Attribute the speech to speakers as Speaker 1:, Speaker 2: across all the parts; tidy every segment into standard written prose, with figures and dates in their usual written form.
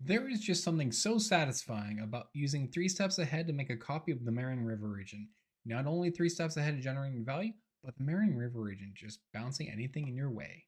Speaker 1: There is just something so satisfying about using 3 steps ahead to make a copy of the Marang River Regent. Not only 3 steps ahead of generating value, but the Marang River Regent just bouncing anything in your way.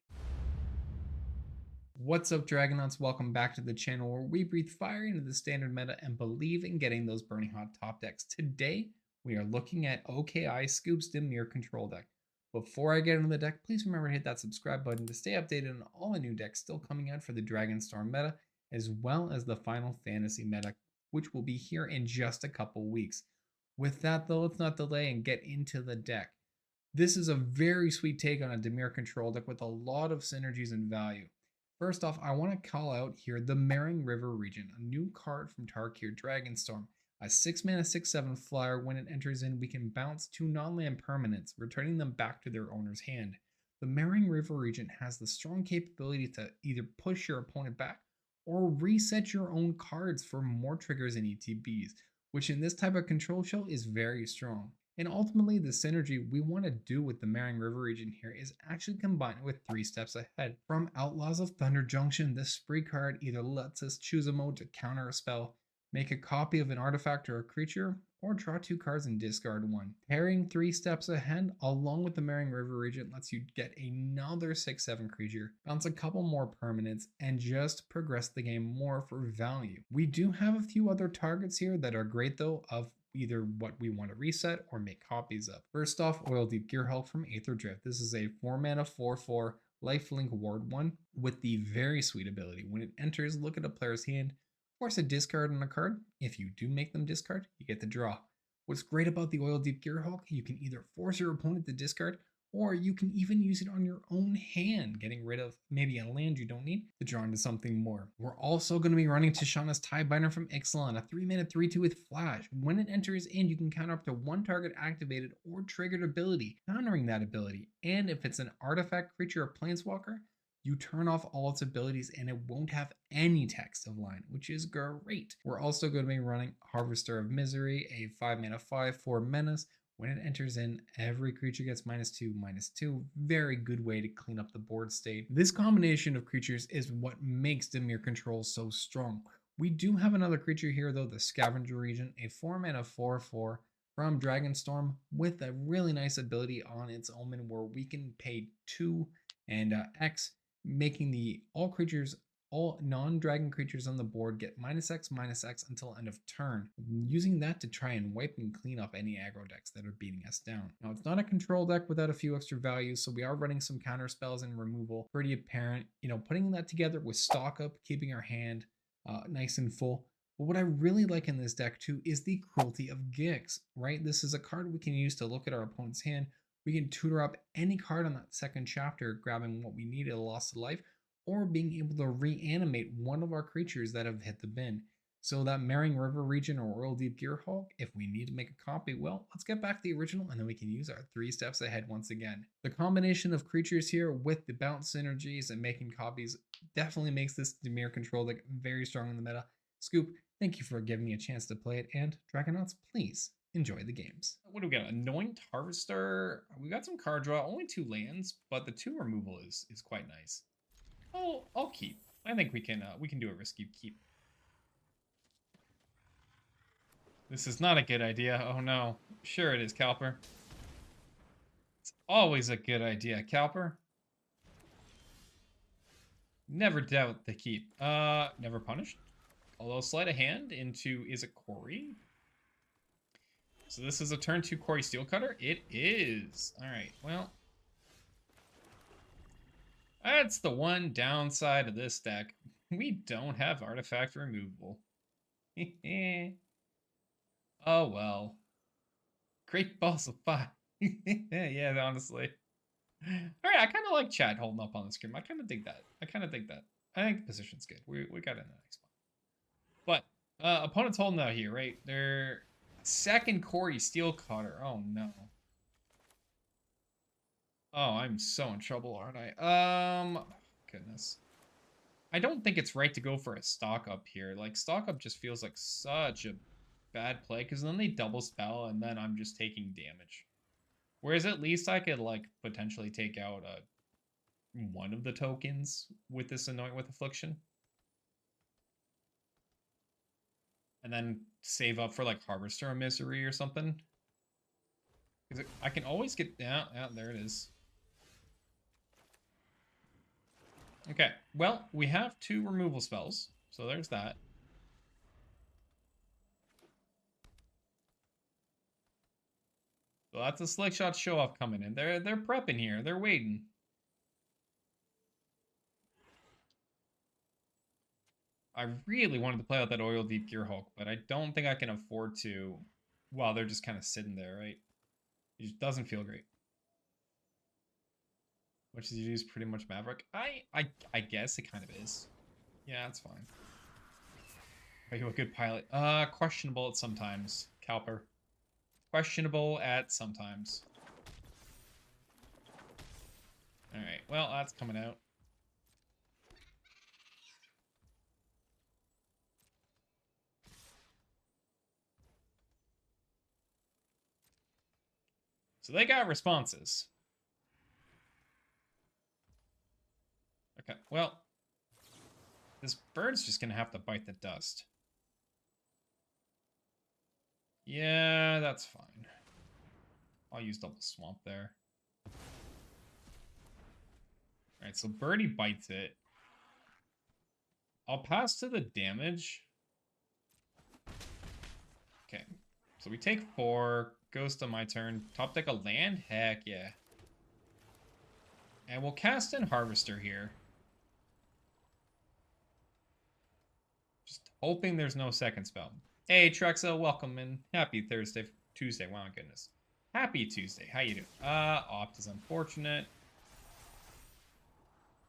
Speaker 1: What's up, Dragonauts? Welcome back to the channel where we breathe fire into the standard meta and believe in getting those burning hot top decks. Today, we are looking at Okiscoop's Dimir Control deck. Before I get into the deck, please remember to hit that subscribe button to stay updated on all the new decks still coming out for the Dragonstorm meta, as well as the Final Fantasy meta, which will be here in just a couple weeks. With that though, let's not delay and get into the deck. This is a very sweet take on a Dimir Control deck with a lot of synergies and value. First off, I want to call out here the Marang River Regent, a new card from Tarkir Dragonstorm. A 6 mana 6/7 flyer. When it enters in, we can bounce 2 non-land permanents, returning them back to their owner's hand. The Marang River Regent has the strong capability to either push your opponent back or reset your own cards for more triggers and ETBs, which in this type of control show is very strong. And ultimately, the synergy we want to do with the Marang River region here is actually combine it with 3 steps ahead. From Outlaws of Thunder Junction, this spree card either lets us choose a mode to counter a spell, make a copy of an artifact or a creature, or draw 2 cards and discard 1. Pairing 3 steps ahead along with the Marang River Regent lets you get another 6/7 creature, bounce a couple more permanents, and just progress the game more for value. We do have a few other targets here that are great though, of either what we want to reset or make copies of. First off, Oil Deep Gearhulk from Aether Drift. This is a 4 mana 4/4 lifelink ward 1 with the very sweet ability. When it enters, look at a player's hand, force a discard on a card. If you do make them discard, you get the draw. What's great about the Oil Deep Gearhulk, you can either force your opponent to discard, or you can even use it on your own hand, getting rid of maybe a land you don't need to draw into something more. We're also going to be running Tishana's Tiebinder from Ixalan, a 3 mana 3/2 with flash. When it enters in, you can counter up to 1 target activated or triggered ability, countering that ability. And if it's an artifact, creature, or planeswalker, you turn off all its abilities and it won't have any text of line, which is great. We're also going to be running Harvester of Misery, a 5 mana 5/4 menace. When it enters in, every creature gets -2/-2. Very good way to clean up the board state. This combination of creatures is what makes Dimir Control so strong. We do have another creature here though, the Scavenger Regent, a 4 mana 4/4 from Dragonstorm with a really nice ability on its Omen where we can pay 2 and X, making the all non-dragon creatures on the board get -X/-X until end of turn, using that to try and wipe and clean up any aggro decks that are beating us down. Now, it's not a control deck without a few extra values, so we are running some counter spells and removal. Pretty apparent, putting that together with stock up, keeping our hand nice and full. But what I really like in this deck too is the Cruelty of Gix, right? This is a card we can use to look at our opponent's hand. We can tutor up any card on that second chapter, grabbing what we need at a loss of life, or being able to reanimate one of our creatures that have hit the bin. So that Marang River Regent or Oil Deep Gearhulk, if we need to make a copy, well, let's get back the original and then we can use our 3 steps ahead once again. The combination of creatures here with the bounce synergies and making copies definitely makes this Dimir Control deck very strong in the meta. Scoop, thank you for giving me a chance to play it, and Dragonauts, please enjoy the games. What do we got? Anoint Harvester. We got some card draw, only 2 lands, but the 2 removal is quite nice. I'll keep. I think we can do a risky keep. This is not a good idea. Oh no. Sure it is, Calper. It's always a good idea, Calper. Never doubt the keep. Never punished. Although sleight of hand into, is it Corey? So this is a turn 2 Corey Steelcutter? It is. Alright, well. That's the one downside of this deck. We don't have artifact removal. Oh well. Great balls of fire. Yeah, honestly. Alright, I kind of like chat holding up on the screen. I kind of dig that. I think the position's good. We got in the next one. But opponent's holding out here, right? They're second Corey Steelcutter. Oh no. Oh, I'm so in trouble, aren't I? Goodness. I don't think it's right to go for a stock up here. Like, stock up just feels like such a bad play, because then they double spell, and then I'm just taking damage. Whereas at least I could, like, potentially take out one of the tokens with this Anoint with Affliction. And then save up for like Harvester of Misery or something. Because I can always get... Yeah, there it is. Okay, well, we have 2 removal spells. So there's that. So that's a Slick Shot show-off coming in. They're prepping here. They're waiting. I really wanted to play out that Oil Deep Gearhulk, but I don't think I can afford to while they're just kind of sitting there, right? It just doesn't feel great. Which is you use pretty much Maverick. I guess it kind of is. Yeah, that's fine. Are you a good pilot? Questionable at sometimes. Cowper. Questionable at sometimes. Alright, well, that's coming out. So they got responses. Okay, well, this bird's just gonna have to bite the dust. Yeah, that's fine. I'll use double swamp there. Alright, so birdie bites it. I'll pass to the damage. Okay, so we take 4. Goes to my turn. Top deck a land? Heck yeah. And we'll cast in Harvester here. Just hoping there's no second spell. Hey, Trexa, welcome and happy Tuesday. Wow, goodness. Happy Tuesday. How you doing? Opt is unfortunate.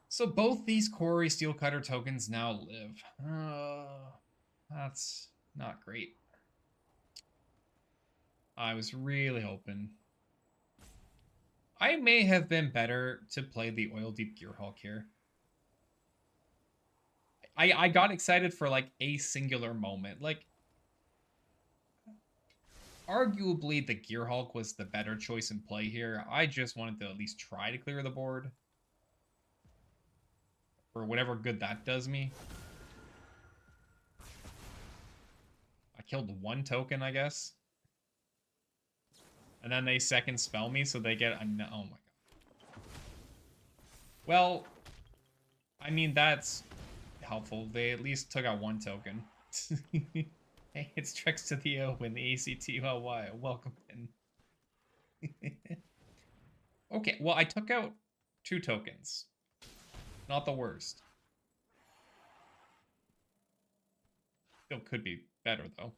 Speaker 1: So both these Quarry Steelcutter tokens now live. That's not great. I was really hoping. I may have been better to play the Oil Deep Gearhulk here. I got excited for like a singular moment. Like, arguably the Gearhulk was the better choice in play here. I just wanted to at least try to clear the board. For whatever good that does me. I killed 1 token, I guess. And then they second spell me, so they get a... Oh my god. Well, I mean, that's helpful. They at least took out 1 token. Hey, it's Trex to the O and the ACTLY. Welcome in. Okay, well, I took out 2 tokens. Not the worst. Still could be better, though.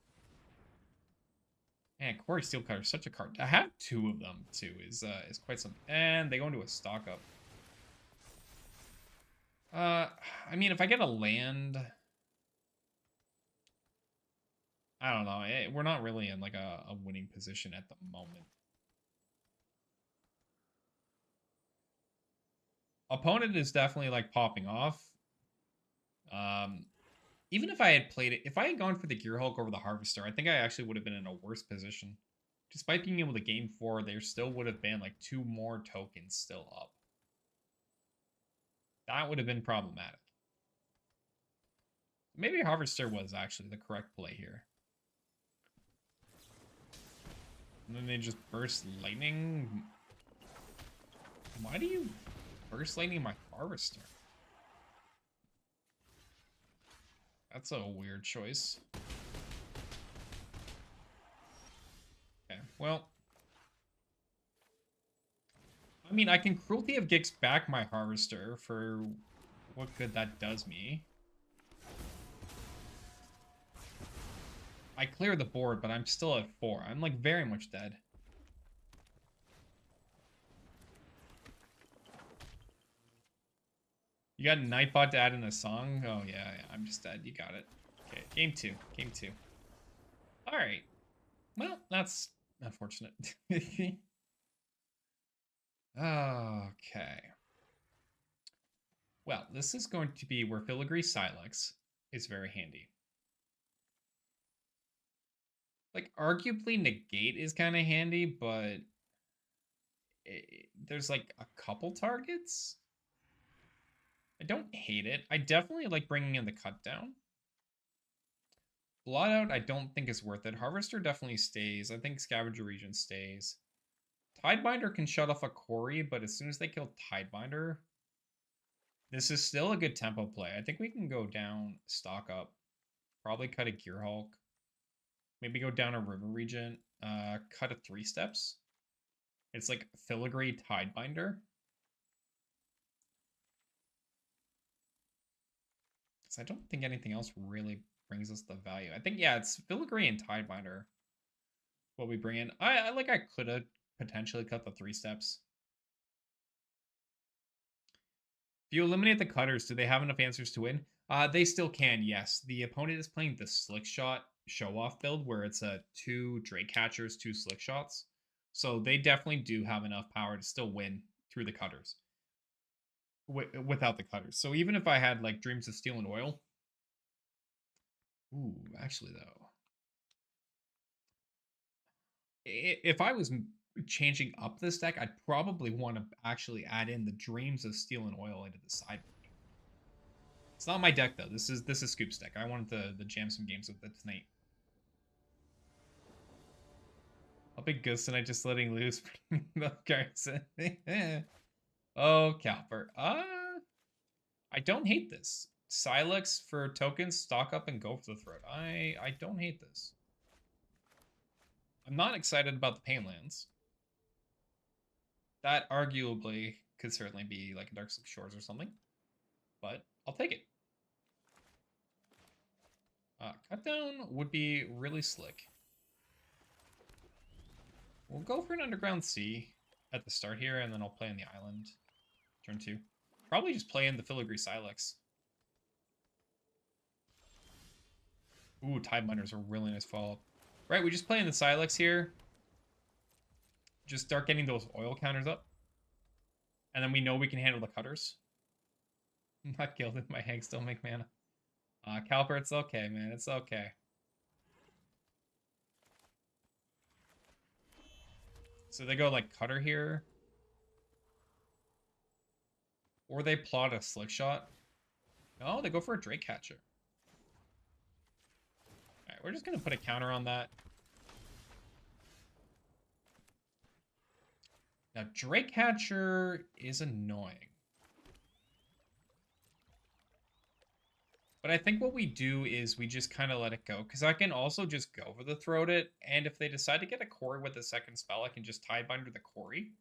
Speaker 1: Man, Quarry Steelcutter is such a card. I have 2 of them, too, is quite something. And they go into a stock up. I mean, if I get a land... I don't know. We're not really in, like, a winning position at the moment. Opponent is definitely, like, popping off. Even if I had played it... If I had gone for the Gearhulk over the Harvester, I think I actually would have been in a worse position. Despite being able to game 4, there still would have been, like, 2 more tokens still up. That would have been problematic. Maybe Harvester was actually the correct play here. And then they just burst lightning. Why do you burst lightning my Harvester? That's a weird choice. Okay, well. I mean, I can Cruelty of Gix back my Harvester for what good that does me. I clear the board, but I'm still at 4. I'm, like, very much dead. You got Nightbot to add in a song? Oh, yeah, I'm just dead. You got it. Okay, game 2. Game 2. Alright. Well, that's unfortunate. Okay. Well, this is going to be where Filigree Silex is very handy. Like, arguably Negate is kind of handy, but there's, like, a couple targets. I don't hate it. I definitely like bringing in the cut down. Blot I don't think is worth it. Harvester definitely stays. I think Scavenger Regent stays. Tidebinder can shut off a Quarry, but as soon as they kill Tidebinder, this is still a good tempo play. I think we can go down, stock up, probably cut a Gearhulk, maybe go down a River Regent, cut a 3 steps. It's like Filigree Tidebinder. Because I don't think anything else really brings us the value. I think, yeah, it's Filigree and Tidebinder what we bring in. I could have potentially cut the 3 steps. If you eliminate the cutters, do they have enough answers to win? They still can, yes. The opponent is playing the Slick Shot show-off build where it's 2 Drake Catchers, 2 Slick Shots. So they definitely do have enough power to still win through the cutters. Without the cutters. So even if I had like Dreams of Steel and Oil. Ooh, actually though. If I was changing up this deck, I'd probably want to actually add in the Dreams of Steel and Oil into the sideboard. It's not my deck though. This is Scoop's deck. I wanted to jam some games with it tonight. I'll be Ghost tonight, just letting loose. Oh, Calper. I don't hate this. Silex for tokens, stock up and go for the throat. I don't hate this. I'm not excited about the Painlands. That arguably could certainly be like a Darkslick Shores or something. But I'll take it. Cut down would be really slick. We'll go for an Underground Sea at the start here, and then I'll play on the island. Turn 2. Probably just play in the Filigree Silex. Ooh, Tidebinder's a really nice follow-up. Right, we just play in the Silex here. Just start getting those oil counters up. And then we know we can handle the cutters. I'm not gilded, my Hanks don't make mana. Calper, it's okay, man. It's okay. So they go like cutter here. Or they plot a Slick Shot. No, they go for a Drake Catcher. Alright, we're just going to put a counter on that. Now, Drake Catcher is annoying. But I think what we do is we just kind of let it go. Because I can also just go for the throat it. And if they decide to get a Quarry with a second spell, I can just Tidebinder the Quarry.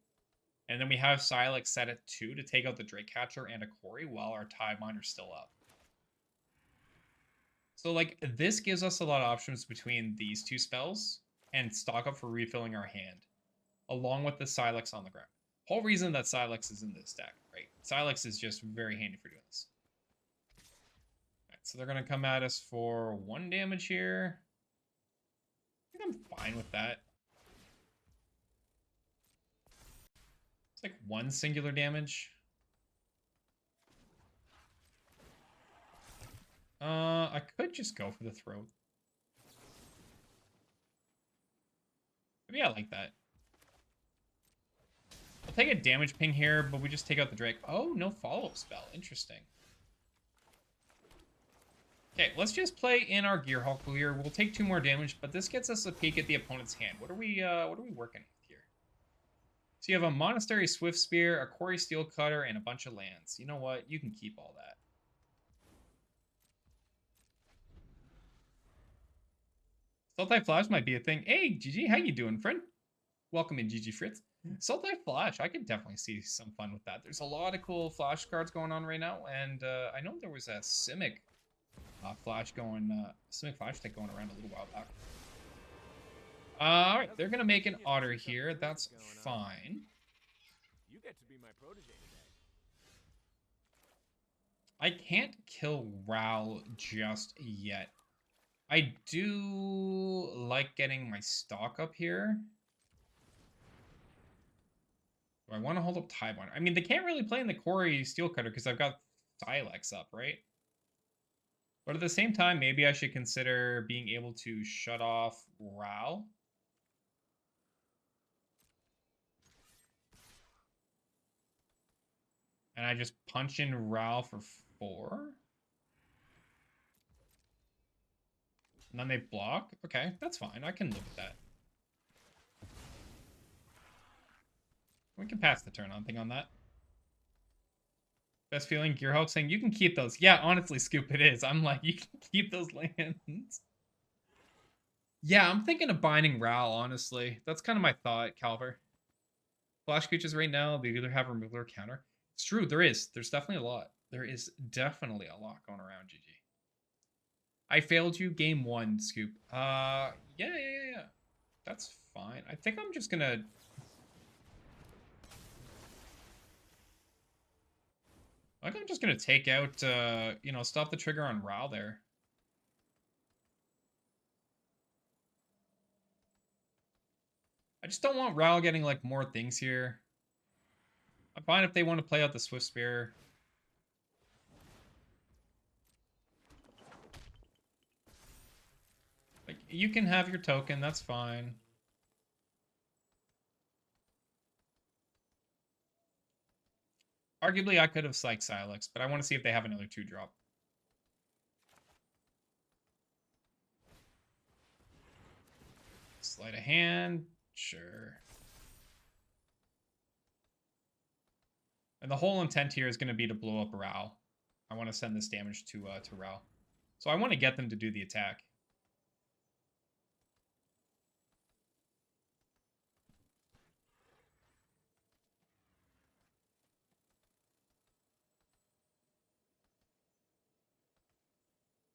Speaker 1: And then we have Silex set at 2 to take out the Drake Catcher and a Quarry while our Tidebinder's still up. So, like, this gives us a lot of options between these 2 spells and stock up for refilling our hand, along with the Silex on the ground. Whole reason that Silex is in this deck, right? Silex is just very handy for doing this. So they're going to come at us for 1 damage here. I think I'm fine with that. It's like 1 singular damage. I could just go for the throat. Maybe I like that. I'll take a damage ping here, but we just take out the Drake. Oh, no follow-up spell. Interesting. Okay, let's just play in our Gearhulk here. We'll take 2 more damage, but this gets us a peek at the opponent's hand. What are we working with here? So you have a Monastery Swift Spear, a Quarry Steel Cutter, and a bunch of lands. You know what? You can keep all that. Sultai Flash might be a thing. Hey, GG, how you doing, friend? Welcome in, GG Fritz. Sultai Flash, I could definitely see some fun with that. There's a lot of cool Flash cards going on right now, and I know there was a Simic Flash going, Simic Flash deck going around a little while back. Alright, they're gonna make an Otter here. That's fine.
Speaker 2: You get to be my protege today.
Speaker 1: I can't kill Ral just yet. I do like getting my stock up here. Do I want to hold up Tidebinder? I mean, they can't really play in the Quarry Steel Cutter because I've got Silex up, right? But at the same time, maybe I should consider being able to shut off Ral. And I just punch in Ral for 4. And then they block? Okay, that's fine. I can live with that. We can pass the turn on thing on that. Best feeling, Gearhulk saying, you can keep those. Yeah, honestly, Scoop, it is. I'm like, you can keep those lands. Yeah, I'm thinking of binding Ral, honestly. That's kind of my thought, Calver. Flash creatures right now, they either have removal or counter. It's true, there is. There's definitely a lot. There is definitely a lot going around, GG. I failed you game 1, Scoop. Yeah. That's fine. I think I'm just gonna... I think I'm just gonna take out, you know, stop the trigger on Ral there. I just don't want Ral getting, like, more things here. I'm fine if they want to play out the Swift Spear. Like, you can have your token, that's fine. Arguably, I could have Psych Silex, but I want to see if they have another 2-drop. Sleight of hand, sure. And the whole intent here is going to be to blow up Ral. I want to send this damage to Ral. So I want to get them to do the attack.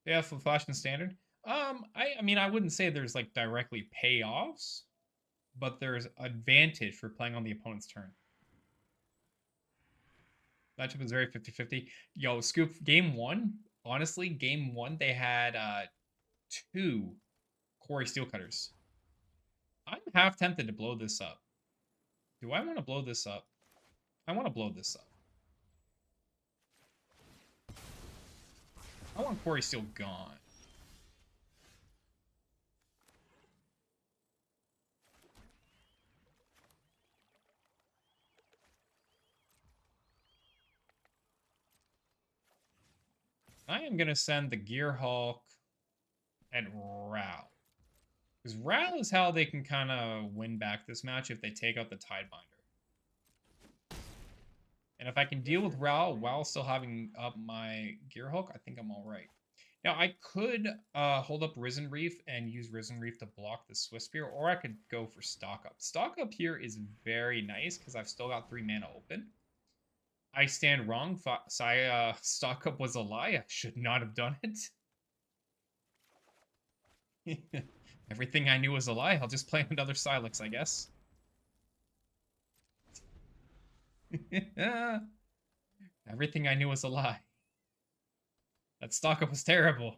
Speaker 1: Yeah, for Flash and Standard. I mean, I wouldn't say there's like directly payoffs, but there's advantage for playing on the opponent's turn. Matchup is very 50-50. Yo, Scoop, game 1, honestly, game 1, they had 2 Quarry Steelcutters. I'm half tempted to blow this up. Do I want to blow this up? I want to blow this up. I want Quarry Steel gone. I am going to send the Gearhulk at Ral. Because Ral is how they can kind of win back this match if they take out the Tidebinder. And if I can deal with Ral while still having up my Gearhulk, I think I'm all right. Now, I could hold up Risen Reef and use Risen Reef to block the Swift Spear, or I could go for Stock Up. Stock Up here is very nice because I've still got 3 mana open. I stand wrong. Stock Up was a lie. I should not have done it. Everything I knew was a lie. I'll just play another Silex, I guess. Everything I knew was a lie. That Stock Up was terrible.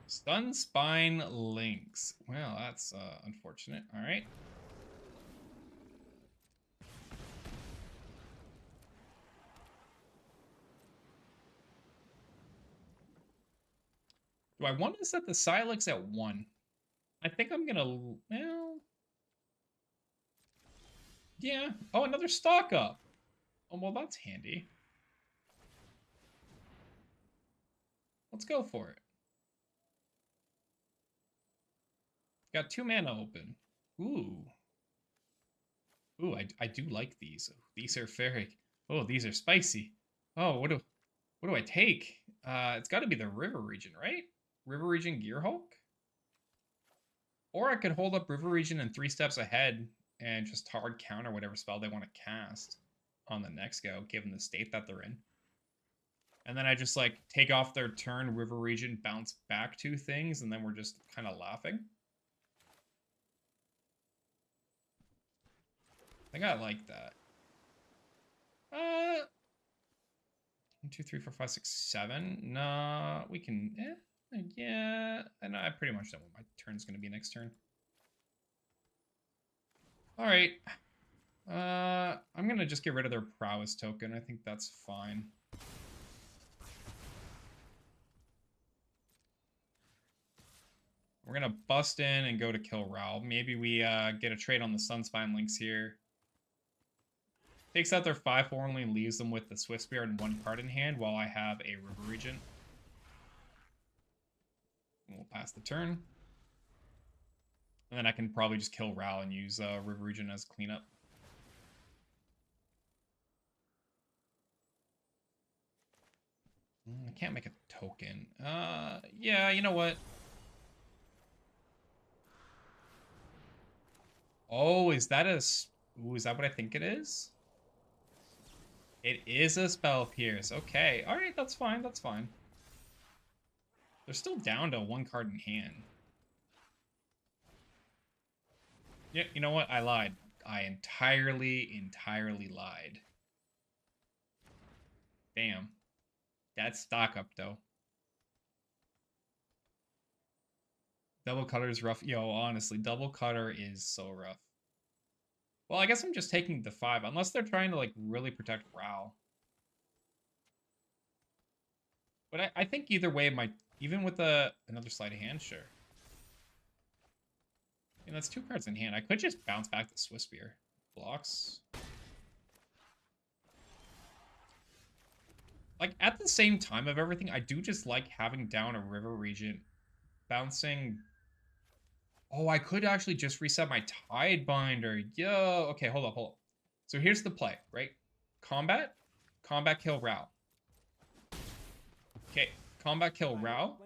Speaker 1: Stun Spine Lynx. Well, that's unfortunate. All right. Do I want to set the Silex at 1? I think I'm gonna, well, yeah. Oh, another Stock Up. Oh, well, that's handy. Let's go for it. Got 2 mana open. Ooh. Ooh, I do like these. These are very, oh, these are spicy. Oh, what do I take? It's got to be the River Regent, right? River Regent Gearhulk? Or I could hold up River Regent and 3 steps ahead and just hard counter whatever spell they want to cast on the next go, given the state that they're in. And then I just like take off their turn, River Regent, bounce back 2 things, and then we're just kind of laughing. I think I like that. 1, 2, 3, 4, 5, 6, 7. Nah, we can. Yeah, and I pretty much know what my turn's gonna be next turn. All right. I'm gonna just get rid of their Prowess token. I think that's fine. We're gonna bust in and go to kill Ral. Maybe we get a trade on the Sunspine Lynx here. Takes out their 5/4, only leaves them with the Swift Spear and 1 card in hand while I have a River Regent. We'll pass the turn. And then I can probably just kill Ral and use River Regent as cleanup. I can't make a token. Yeah, you know what? Oh, is that a... Ooh, is that what I think it is? It is a Spell Pierce. Okay. Alright, that's fine. That's fine. They're still down to 1 card in hand. Yeah, you know what? I lied. I entirely lied. Damn. That's stock up, though. Double cutter is rough. Yo, honestly, double cutter is so rough. Well, I guess I'm just taking the 5, unless they're trying to, like, really protect Ral. But I think either way, even with another sleight of hand, sure. And that's 2 cards in hand. I could just bounce back the Swift Spear. Blocks. Like, at the same time of everything, I do just like having down a River Regent. Bouncing... Oh, I could actually just reset my Tidebinder. Yo! Okay, hold up. So here's the play, right? Combat kill Ral. Okay, combat kill Ral.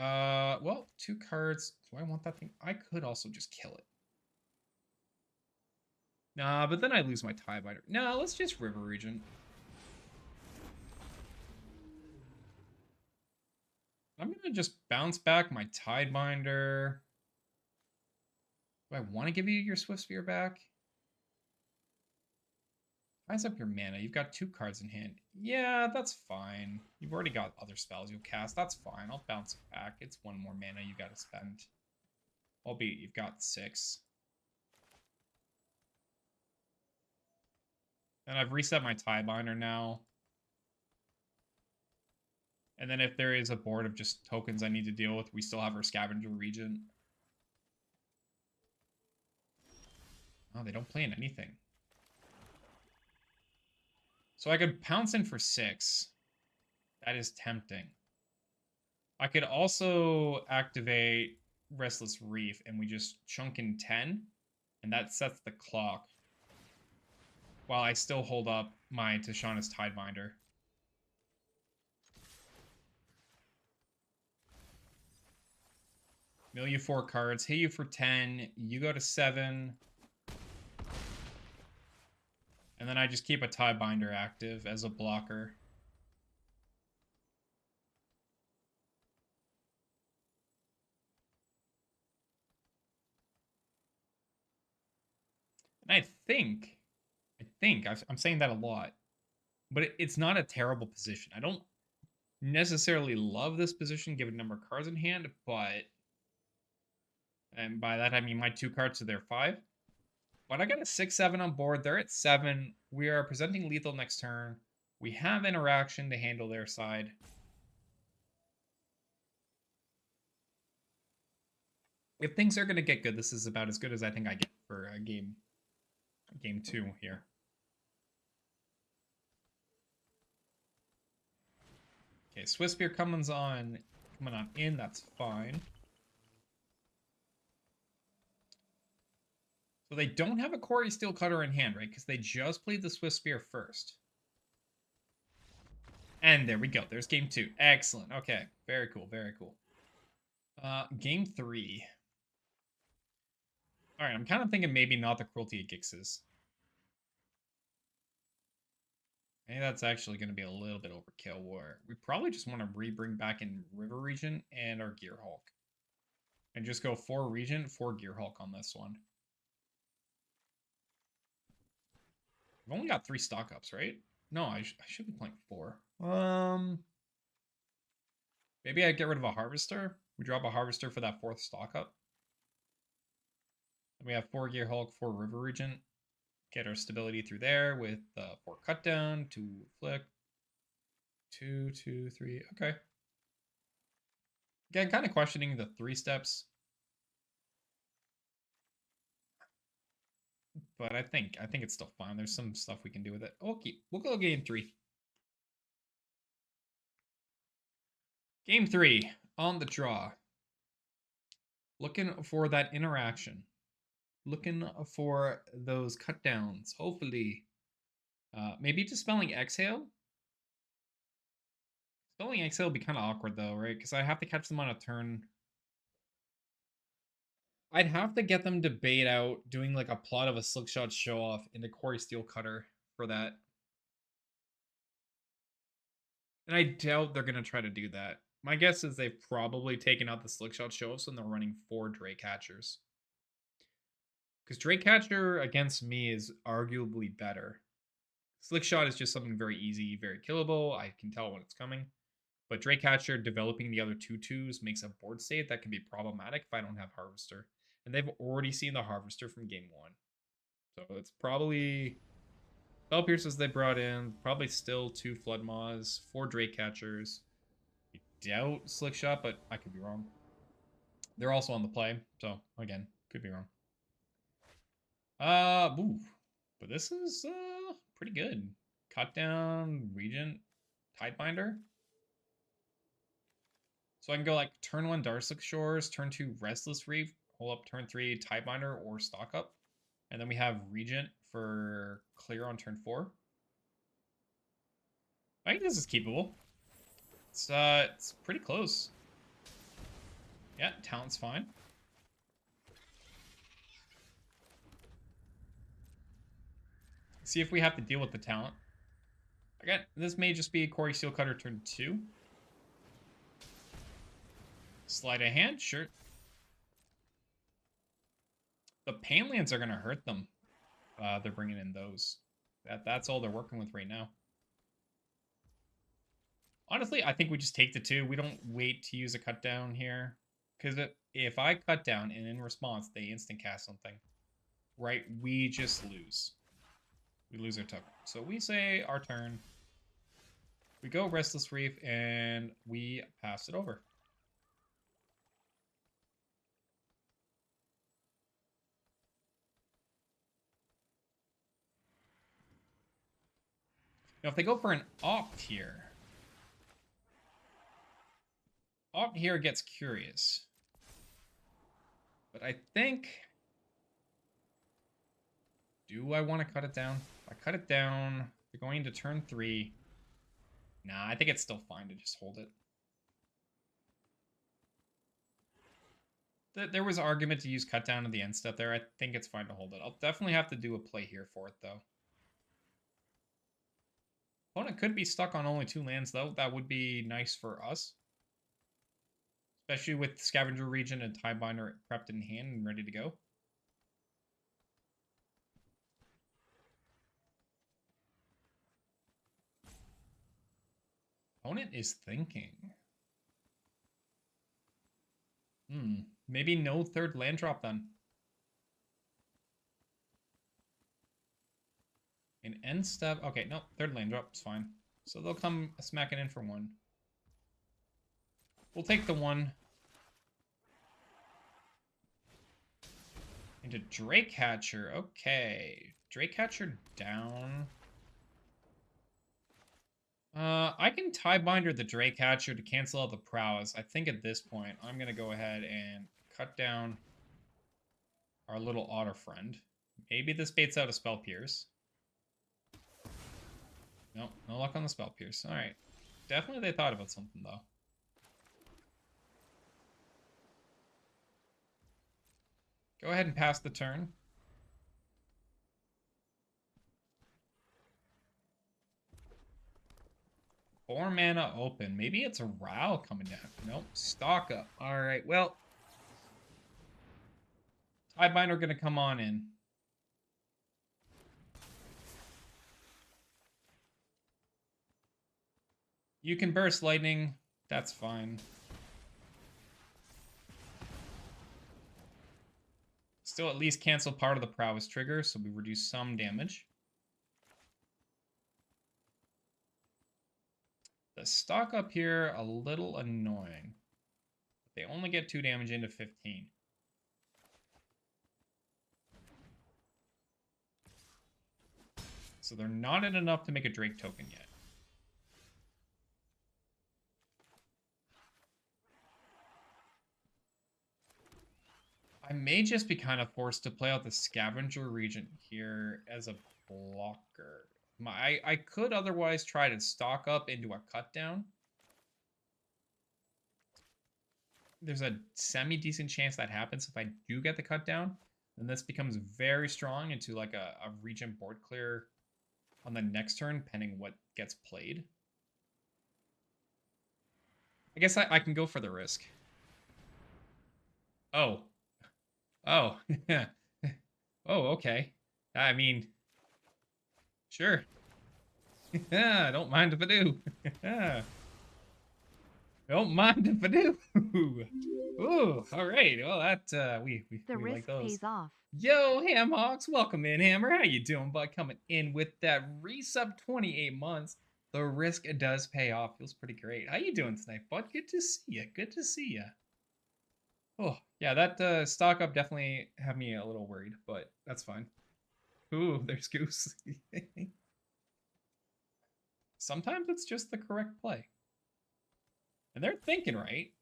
Speaker 1: Well, 2 cards. Do I want that thing? I could also just kill it. Nah, but then I lose my Tidebinder. Nah, let's just River Regent. I'm gonna just bounce back my Tidebinder. Do I want to give you your Swift Spear back? Rise up your mana. You've got 2 cards in hand. Yeah, that's fine. You've already got other spells you'll cast. That's fine. I'll bounce it back. It's 1 more mana you gotta spend. Albeit you've got 6. And I've reset my Tidebinder now. And then if there is a board of just tokens I need to deal with, we still have our Scavenger Regent. Oh, they don't play in anything. So I could pounce in for 6. That is tempting. I could also activate Restless Reef and we just chunk in 10. And that sets the clock. While I still hold up my Tishana's Tidebinder. Mill you 4 cards, hit you for 10, you go to 7. And then I just keep a Tidebinder active as a blocker. And I'm saying that a lot, but it's not a terrible position. I don't necessarily love this position given number of cards in hand, but, and by that I mean my 2 cards to their 5. But I got a 6/7 on board. They're at 7. We are presenting lethal next turn. We have interaction to handle their side. If things are going to get good, this is about as good as I think I get for game 2 here. Okay, Swift Spear coming on in, that's fine. So they don't have a Quarry Steel Cutter in hand, right? Because they just played the Swift Spear first. And there we go. There's game 2. Excellent. Okay. Very cool. Very cool. Game 3. All right. I'm kind of thinking maybe not the Cruelty of Gixes. Maybe that's actually going to be a little bit overkill. Where we probably just want to bring back in River Regent and our Gear Hulk. And just go 4 Regent, 4 Gear Hulk on this one. I've only got 3 stock ups, right? No, I should be playing 4. Maybe I get rid of a Harvester. We drop a Harvester for that 4th stock up. And we have 4 Gear Hulk, 4 River Regent. Get our stability through there with 4 cut down, 2 flick, 2, 2, 3. Okay. Again, kind of questioning the 3 steps. But I think it's still fine. There's some stuff we can do with it. Okay, we'll go game 3. Game 3 on the draw. Looking for that interaction. Looking for those cut downs. Hopefully. Maybe Dispelling Exhale. Dispelling Exhale would be kind of awkward though, right? Because I have to catch them on a turn. I'd have to get them to bait out doing like a plot of a Slickshot show off into Quarry Steel Cutter for that. And I doubt they're going to try to do that. My guess is they've probably taken out the Slickshot show offs and they're running 4 Drake Catchers. Because Drake Catcher against me is arguably better. Slickshot is just something very easy, very killable. I can tell when it's coming. But Drake Catcher developing the other 2/2s makes a board state that can be problematic if I don't have Harvester. And they've already seen the Harvester from game 1. So it's probably Spell Pierces they brought in. Probably still 2 Flood Maws, 4 Drake Catchers. I doubt Slickshot, but I could be wrong. They're also on the play, so again, could be wrong. Ooh. But this is pretty good. Cut down, Regent, Tidebinder. So I can go like turn 1 Darslick Shores, turn 2 Restless Reef, hold up turn 3 Tidebinder or Stock Up. And then we have Regent for clear on turn 4. I think this is keepable. It's pretty close. Yeah, talent's fine. See if we have to deal with the talent. Again, this may just be a Quarry Steel Cutter turn 2. Sleight of hand, sure. The Panlands are going to hurt them. They're bringing in those. That's all they're working with right now. Honestly, I think we just take the 2. We don't wait to use a cut down here. Because if I cut down and in response they instant cast something, right, we just lose. We lose our token. So we say our turn. We go Restless Reef and we pass it over. Now, if they go for an Opt here, Opt here gets curious. But I think... Do I want to cut it down? If I cut it down, we're going to turn 3. Nah, I think it's still fine to just hold it. There was argument to use cut down at the end step there. I think it's fine to hold it. I'll definitely have to do a play here for it, though. Opponent could be stuck on only 2 lands, though. That would be nice for us. Especially with Scavenger Regent and Tidebinder prepped in hand and ready to go. Opponent is thinking. Maybe no 3rd land drop then. An end step. Okay, no, 3rd land drop is fine. So they'll come smacking in for 1. We'll take the 1. Into Drake Catcher. Okay. Drake Catcher down. I can Tiebinder the Drake Catcher to cancel out the Prowess. I think at this point, I'm going to go ahead and cut down our little otter friend. Maybe this baits out a Spell Pierce. Nope, no luck on the Spell Pierce. Alright. Definitely they thought about something, though. Go ahead and pass the turn. Four mana open. Maybe it's a Ral coming down. Nope. Stock up. Alright, well. Tidebinder gonna come on in. You can burst lightning. That's fine. Still at least cancel part of the Prowess trigger, so we reduce some damage. The stock up here, a little annoying. They only get 2 damage into 15. So they're not at enough to make a Drake token yet. I may just be kind of forced to play out the Scavenger Regent here as a blocker. I could otherwise try to stock up into a cut down. There's a semi-decent chance that happens if I do get the cut down. Then this becomes very strong into like a Regent board clear on the next turn, pending what gets played. I guess I can go for the risk. Oh. Oh. Oh, okay. I mean, sure. I don't mind if I do. Don't mind if I do. Ooh, all right. Well, that we
Speaker 3: risk
Speaker 1: like those.
Speaker 3: pays off.
Speaker 1: Yo, Hamhawks, welcome in, Hammer. How you doing, bud? Coming in with that resub 28 months. The risk does pay off. Feels pretty great. How you doing tonight, bud? Good to see you. Good to see you. Oh, yeah, that stock up definitely had me a little worried, but that's fine. Ooh, there's Goose. Sometimes it's just the correct play. And they're thinking right.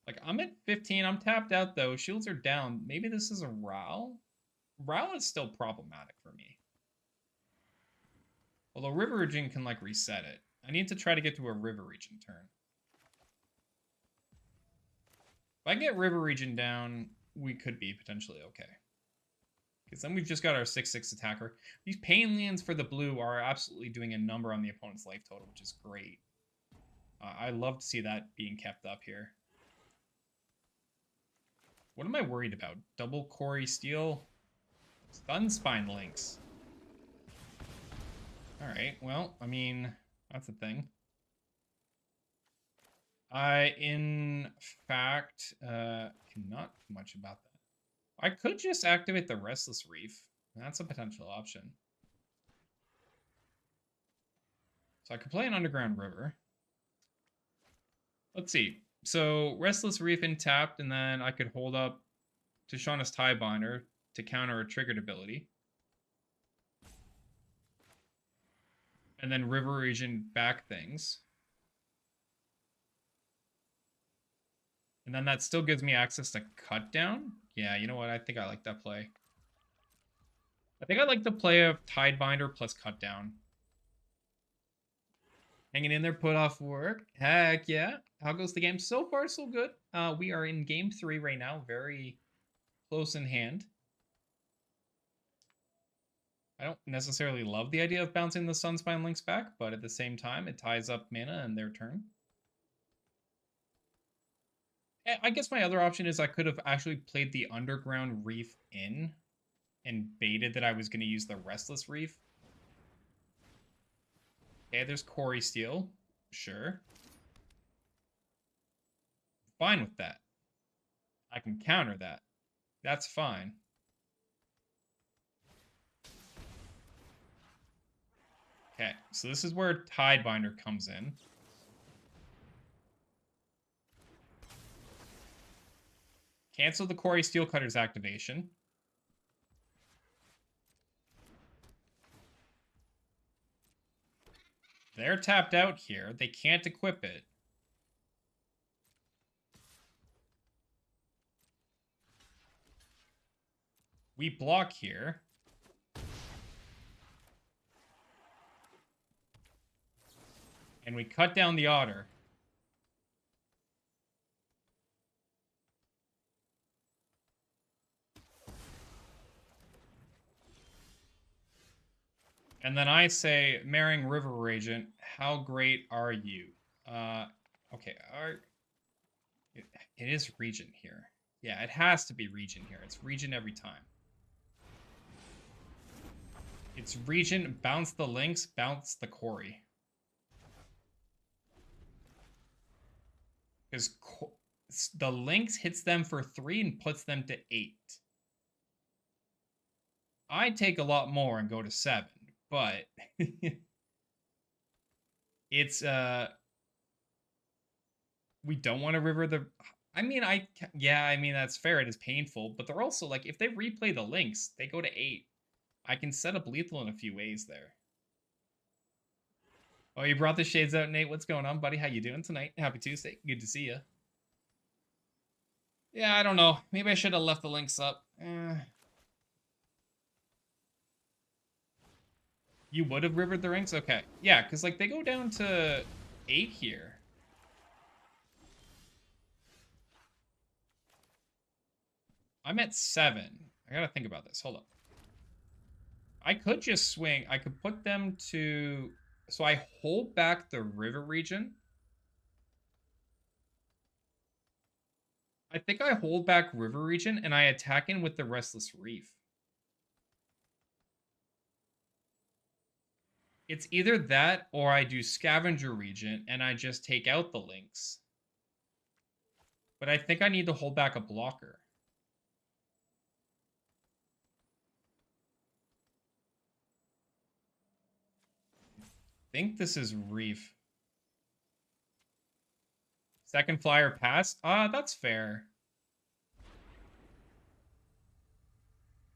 Speaker 1: Like, I'm at 15. I'm tapped out, though. Shields are down. Maybe this is a Ral? Ral is still problematic for me. Although River Regent can, like, reset it. I need to try to get to a River Regent turn. If I get River Regent down, we could be potentially okay. Because then we've just got our 6/6 attacker. These pain lands for the blue are absolutely doing a number on the opponent's life total, which is great. I love to see that being kept up here. What am I worried about? Double Quarry Steel? Sunspine Links. Alright, well, I mean, that's a thing. I, in fact, cannot do much about that. I could just activate the Restless Reef. That's a potential option. So I could play an Underground River. Let's see. So Restless Reef in tapped, and then I could hold up Tishana's Tiebinder to counter a triggered ability. And then River Regent back things. And then that still gives me access to cut down. Yeah, you know what? I think I like that play. I think I like the play of Tidebinder plus cut down. Hanging in there, put off work. Heck yeah. How goes the game? So far, so good. We are in game 3 right now. Very close in hand. I don't necessarily love the idea of bouncing the Sunspine Links back, but at the same time, it ties up mana and their turn. I guess my other option is I could have actually played the Underground Reef in and baited that I was going to use the Restless Reef. Okay, there's Quarry Steel. Sure. Fine with that. I can counter that. That's fine. Okay, so this is where Tidebinder comes in. Cancel the Quarry Steelcutter's activation. They're tapped out here. They can't equip it. We block here. And we cut down the Otter. And then I say, Marang River Regent, how great are you? Okay, it is Regent here. Yeah, it has to be Regent here. It's Regent every time. It's Regent, bounce the links, bounce the Quarry. Because the links hits them for 3 and puts them to 8. I'd take a lot more and go to 7, but it's we don't want to river the. I mean, yeah, I mean that's fair. It is painful, but they're also like if they replay the links, they go to 8. I can set up lethal in a few ways there. Oh, you brought the shades out, Nate. What's going on, buddy? How you doing tonight? Happy Tuesday. Good to see you. Yeah, I don't know. Maybe I should have left the links up. You would have rivered the ranks? Okay. Yeah, because, like, they go down to 8 here. I'm at 7. I gotta think about this. Hold up. I could just swing. I could put them to... So I hold back the River Regent. I think I hold back River Regent and I attack in with the Restless Reef. It's either that or I do Scavenger Regent and I just take out the links. But I think I need to hold back a blocker. I think this is Reef. Second flyer passed? That's fair.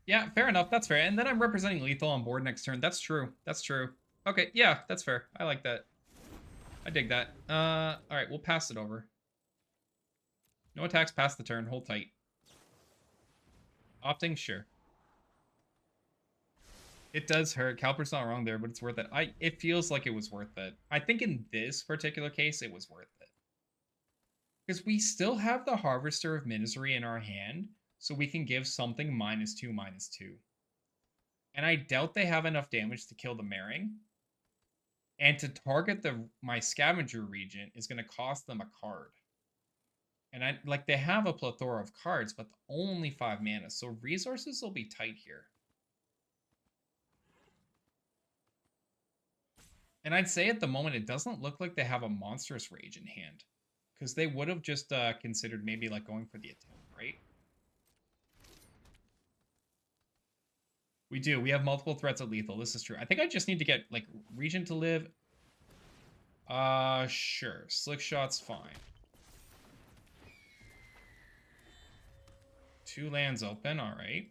Speaker 1: Yeah, fair enough. That's fair. And then I'm representing lethal on board next turn. That's true. That's true. Okay, yeah, that's fair. I like that. I dig that. Alright, we'll pass it over. No attacks past the turn. Hold tight. Opting? Sure. It does hurt. Calper's not wrong there, but it's worth it. It feels like it was worth it. I think in this particular case, it was worth it. Because we still have the Harvester of Misery in our hand, so we can give something -2/-2. And I doubt they have enough damage to kill the Marang. And to target my Scavenger Regent is going to cost them a card. And they have a plethora of cards, but only 5 mana, so resources will be tight here. And I'd say at the moment, it doesn't look like they have a monstrous rage in hand. Because they would have just considered maybe like going for the attack, right? We do. We have multiple threats at lethal. This is true. I think I just need to get like Regent to live. Sure. Slick shot's fine. 2 lands open. All right.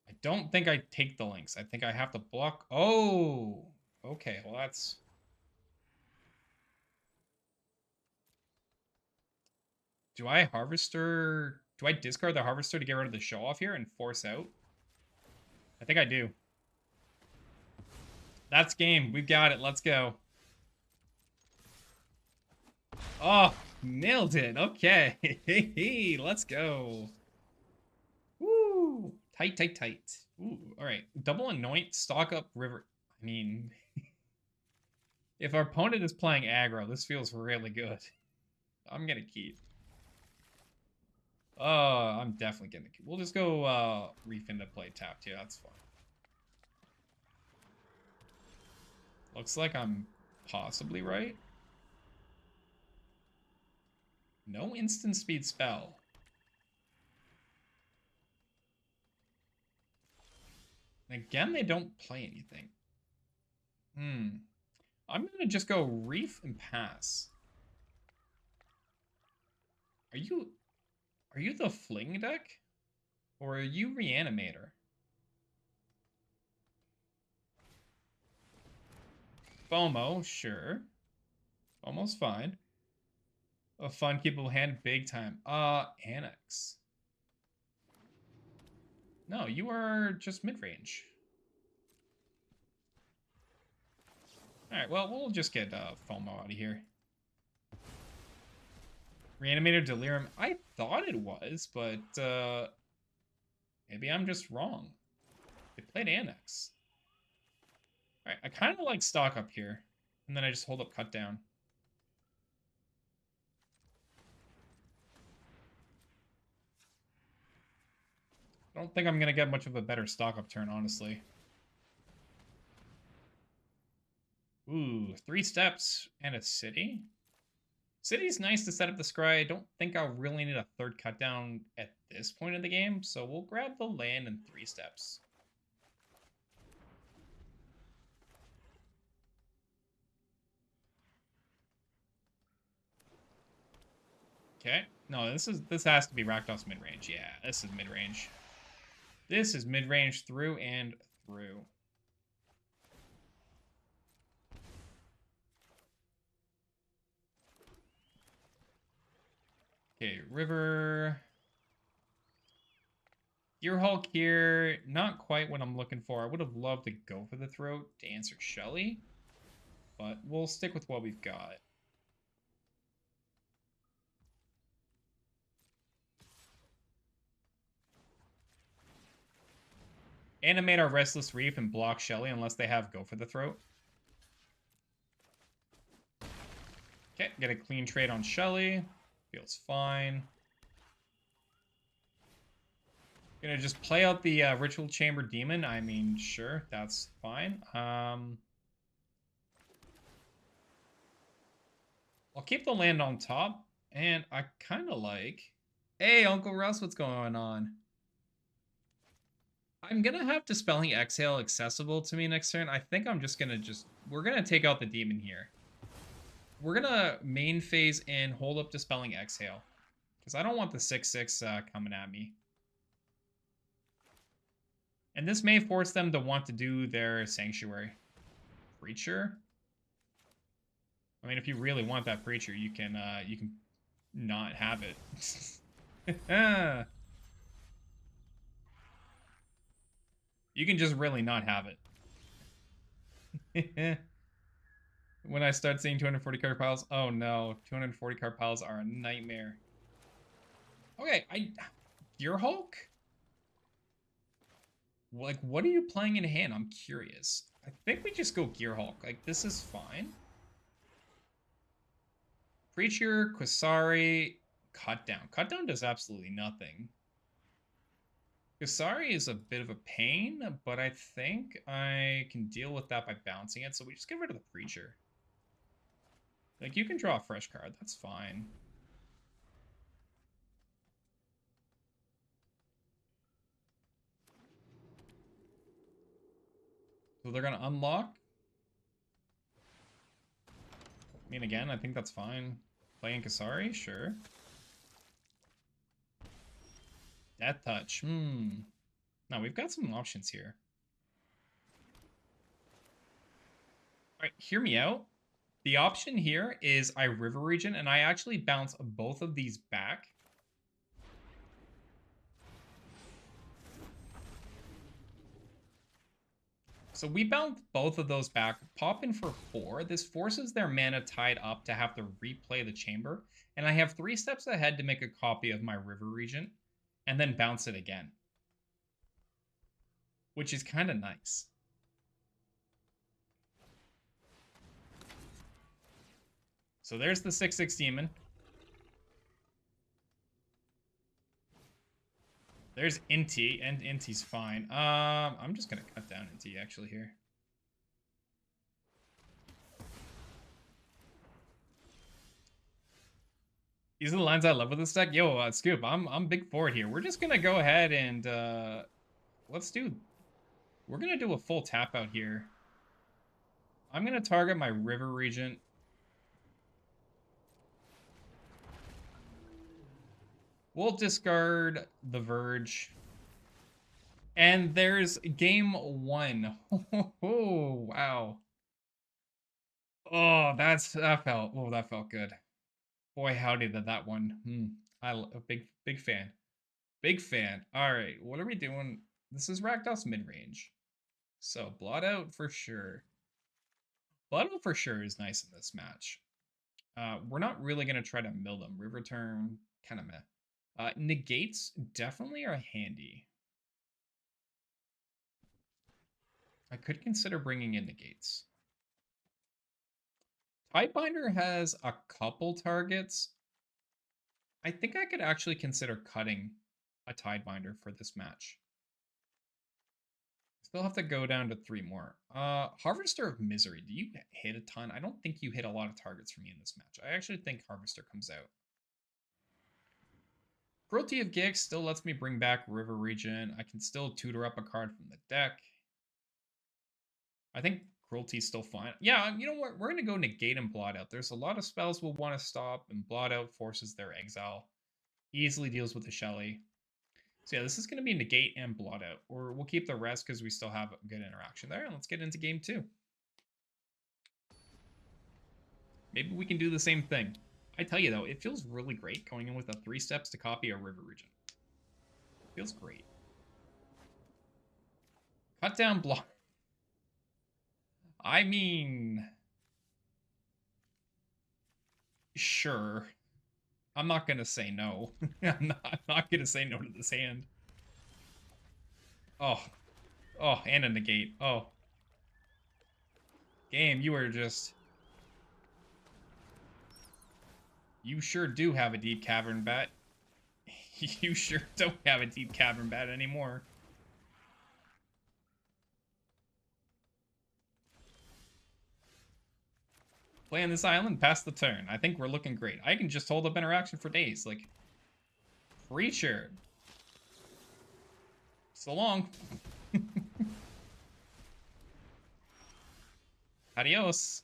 Speaker 1: I don't think I take the links. I think I have to block. Oh, okay. Well, that's... Do I Harvester... Do I discard the Harvester to get rid of the show-off here and force out? I think I do. That's game. We've got it. Let's go. Oh, nailed it. Okay. Let's go. Woo. Tight, tight, tight. Ooh, all right. Double Anoint, stock up River. I mean, if our opponent is playing aggro, this feels really good. I'm going to keep. I'm definitely going to keep. We'll just go Reef into play tap too. That's fine. Looks like I'm possibly right. No instant speed spell. Again, they don't play anything. I'm going to just go Reef and pass. Are you the Fling deck? Or are you Reanimator? FOMO, sure. Almost fine. A fun, keepable hand, big time. Annex. No, you are just mid-range. Alright, well, we'll just get FOMO out of here. Reanimator Delirium. I thought it was, but maybe I'm just wrong. They played Annex. Alright, I kind of like stock up here. And then I just hold up cut down. I don't think I'm going to get much of a better stock up turn, honestly. Ooh, 3 steps and a city? City's nice to set up the scry. I don't think I'll really need a third cut down at this point of the game, so we'll grab the land in 3 steps. Okay. No, this has to be Rakdos mid-range. Yeah, this is mid-range. This is mid-range through and through. Okay, river. Gearhulk here. Not quite what I'm looking for. I would have loved to go for the throat to answer Shelly. But we'll stick with what we've got. Animate our Restless Reef and block Shelly unless they have go for the throat. Okay, get a clean trade on Shelly. Feels fine. Gonna just play out the Ritual Chamber Demon. I mean, sure, that's fine. I'll keep the land on top, and I kind of like... Hey, Uncle Russ, what's going on? I'm gonna have Dispelling Exhale accessible to me next turn. I think I'm just gonna we're gonna take out the demon here. We're gonna main phase and hold up Dispelling Exhale. Because I don't want the 6/6 coming at me. And this may force them to want to do their Sanctuary. Preacher? I mean, if you really want that Preacher, you can not have it. You can just really not have it. When I start seeing 240 card piles, oh no, 240 card piles are a nightmare. Okay, Gearhulk? Like, what are you playing in hand? I'm curious. I think we just go Gearhulk. Like, this is fine. Preacher, Quasari, Cut Down. Cut Down does absolutely nothing. Quasari is a bit of a pain, but I think I can deal with that by bouncing it, so we just get rid of the Preacher. Like, you can draw a fresh card. That's fine. So they're going to unlock. I mean, again, I think that's fine. Playing Kasari? Sure. Death Touch. No, we've got some options here. Alright, hear me out. The option here is I River Regent, and I actually bounce both of these back. So we bounce both of those back, pop in for 4. This forces their mana tied up to have to replay the chamber. And I have 3 steps ahead to make a copy of my River Regent, and then bounce it again. Which is kind of nice. So there's the 6/6 demon. There's Inti, and Inti's fine. I'm just gonna cut down Inti actually here. These are the lines I love with this deck. Yo, Scoop, I'm big forward here. We're just gonna go ahead and we're gonna do a full tap out here. I'm gonna target my River Regent. We'll discard the Verge. And there's game 1. Oh, wow. Oh, that felt good. Boy, howdy did that one. A big fan. Big fan. All right, what are we doing? This is Rakdos mid-range. So Blot Out for sure. Blot Out for sure is nice in this match. We're not really going to try to mill them. River Turn, kind of meh. Negates definitely are handy. I could consider bringing in Negates. Tidebinder has a couple targets. I think I could actually consider cutting a Tidebinder for this match. Still have to go down to 3 more. Harvester of Misery. Do you hit a ton? I don't think you hit a lot of targets for me in this match. I actually think Harvester comes out. Cruelty of Gix still lets me bring back River Regent. I can still tutor up a card from the deck. I think Cruelty's still fine. Yeah, you know what? We're going to go Negate and Blot Out. There's a lot of spells we'll want to stop, and Blot Out forces their exile. Easily deals with the Shelly. So yeah, this is going to be Negate and Blot Out. Or we'll keep the rest because we still have a good interaction there. And let's get into game 2. Maybe we can do the same thing. I tell you though, it feels really great going in with a 3 steps to copy a River Regent. Feels great. Cut down block. I mean, sure. I'm not gonna say no. I'm not gonna say no to this hand. Oh, and a negate. Oh, game, you are just. You sure do have a deep cavern bat. You sure don't have a deep cavern bat anymore. Playing this island past the turn. I think we're looking great. I can just hold up interaction for days. Like, Preacher. So long. Adios.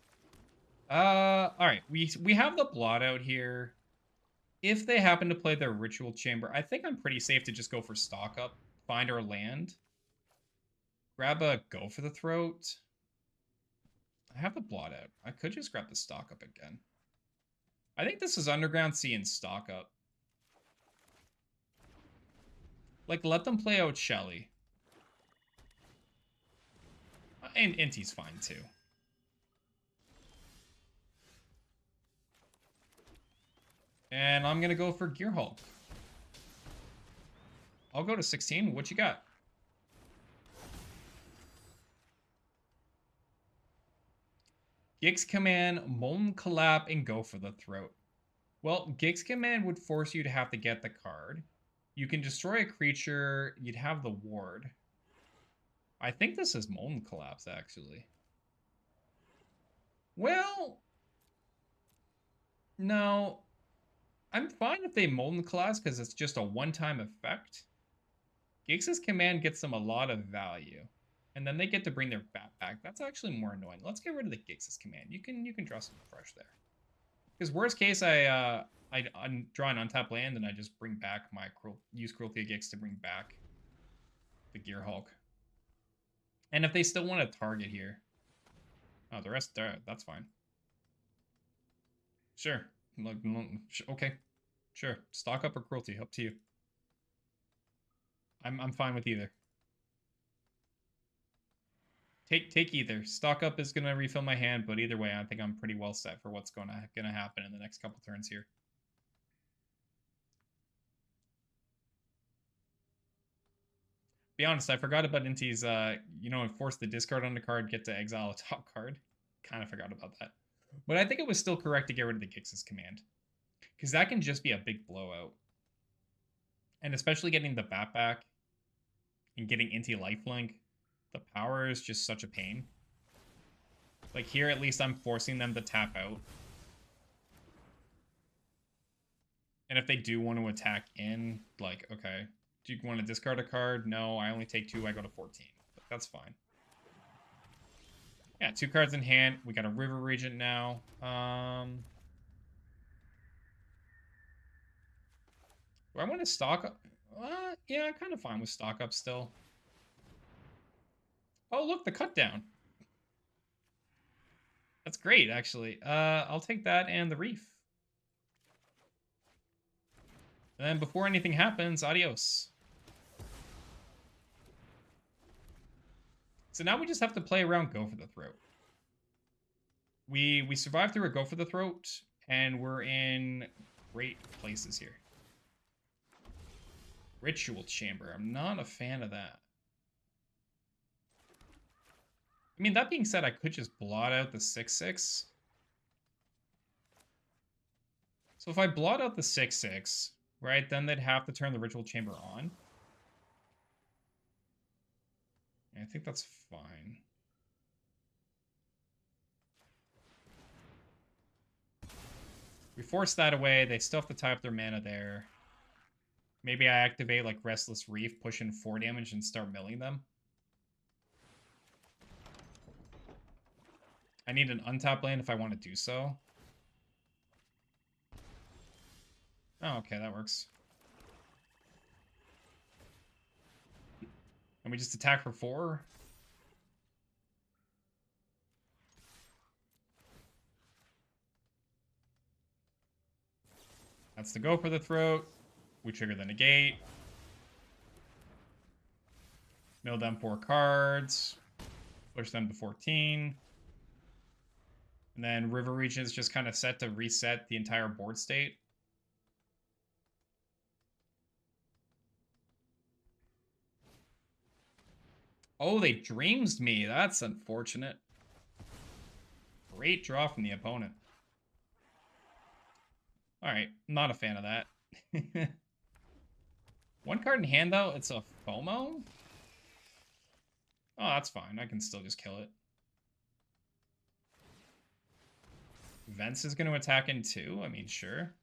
Speaker 1: Alright. We have the blot out here. If they happen to play their ritual chamber, I think I'm pretty safe to just go for stock up. Find our land. Grab a go for the throat. I have the blot out. I could just grab the stock up again. I think this is Underground Sea and stock up. Like, let them play out Shelly. And Inti's fine, too. And I'm going to go for Gear Hulk. I'll go to 16. What you got? Gix Command, Molten Collapse, and go for the throat. Well, Gix Command would force you to have to get the card. You can destroy a creature. You'd have the ward. I think this is Molten Collapse, actually. Well, no. I'm fine if they Molten Collapse because it's just a one-time effect. Gix's Command gets them a lot of value. And then they get to bring their bat back. That's actually more annoying. Let's get rid of the Gix's Command. You can draw some fresh there. Because worst case, I draw an untapped land and I just bring back my use Cruelty of Gix to bring back the Gear Hulk. And if they still want to target here, oh, the rest there, that's fine. Sure, like okay, sure. Stock up or Cruelty, up to you. I'm fine with either. Take either. Stock up is gonna refill my hand, but either way, I think I'm pretty well set for what's gonna happen in the next couple turns here. Be honest, I forgot about Inti's, force the discard on the card, get to exile a top card. Kind of forgot about that. But I think it was still correct to get rid of the Gix's Command. Because that can just be a big blowout. And especially getting the bat back and getting Inti lifelink, the power is just such a pain. Like here, at least I'm forcing them to tap out. And if they do want to attack in, like, okay, do you want to discard a card? No, I only take 2, I go to 14. But that's fine. Yeah, 2 cards in hand. We got a River Regent now. Do I want to stock up? Yeah, I'm kind of fine with stock up still. Oh, look, the cut down. That's great, actually. I'll take that and the Reef. And then before anything happens, adios. So now we just have to play around Go for the Throat. We survived through a Go for the Throat, and we're in great places here. Ritual Chamber. I'm not a fan of that. I mean, that being said, I could just blot out the 6/6. So if I blot out the 6/6, right, then they'd have to turn the Ritual Chamber on. I think that's fine. We force that away. They still have to tie up their mana there. Maybe I activate like Restless Reef, push in 4 damage, and start milling them. I need an untap land if I want to do so. Oh, okay, that works. And we just attack for 4? That's the go for the throat. We trigger the negate. Mill them 4 cards. Push them to 14. And then River Regent is just kind of set to reset the entire board state. Oh, they dreams me. That's unfortunate. Great draw from the opponent. Alright, not a fan of that. 1 card in hand, though. It's a FOMO? Oh, that's fine. I can still just kill it. Vents is going to attack in 2. I mean, sure.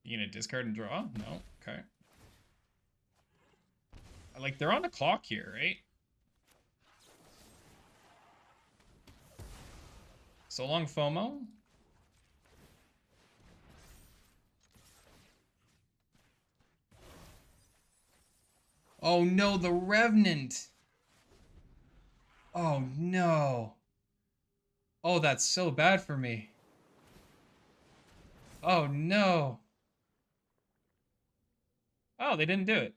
Speaker 1: You gonna discard and draw? No. Okay. Like, they're on the clock here, right? So long, FOMO. Oh no, the Revenant. Oh no. Oh, that's so bad for me. Oh no. Oh, they didn't do it.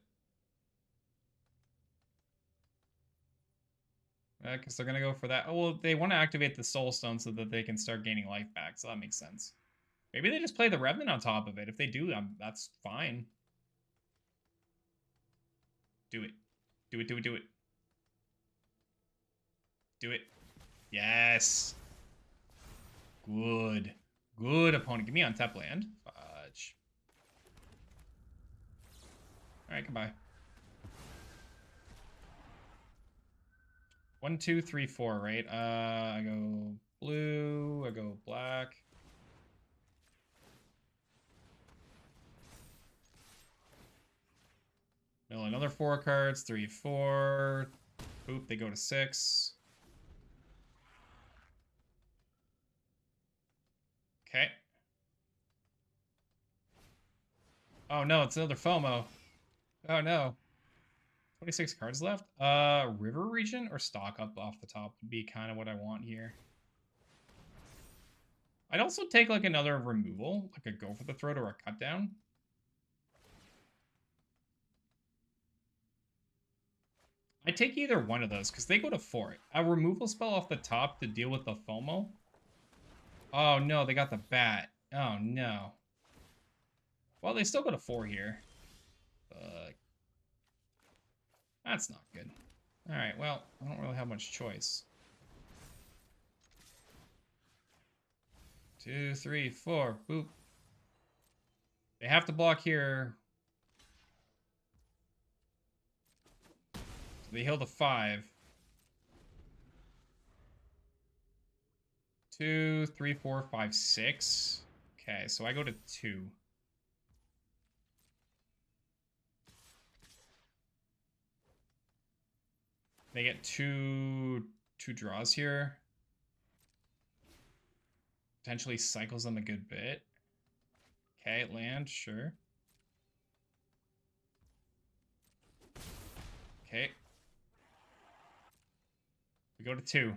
Speaker 1: Because they're going to go for that. Oh, well, they want to activate the Soul Stone so that they can start gaining life back, so that makes sense. Maybe they just play the Revenant on top of it. If they do, that's fine. Do it. Do it, do it, do it. Do it. Yes. Good. Good opponent. Give me on tap land. Fudge. Alright, goodbye. 1, 2, 3, 4, right? I go blue. I go black. Mill another 4 cards. 3, 4. Boop, they go to 6. Okay. Oh no, it's another FOMO. Oh no. 26 cards left. River Regent or stock up off the top would be kind of what I want here. I'd also take like another removal, like a go for the throat or a cut down. I take either one of those because they go to 4. A removal spell off the top to deal with the FOMO. Oh no, they got the bat. Oh no. Well, they still go to 4 here. That's not good. Alright, well, I don't really have much choice. 2, 3, 4. Boop. They have to block here. So they heal to 5. 2, 3, 4, 5, 6. Okay, so I go to 2. They get two draws here. Potentially cycles them a good bit. Okay, land, sure. Okay. We go to 2.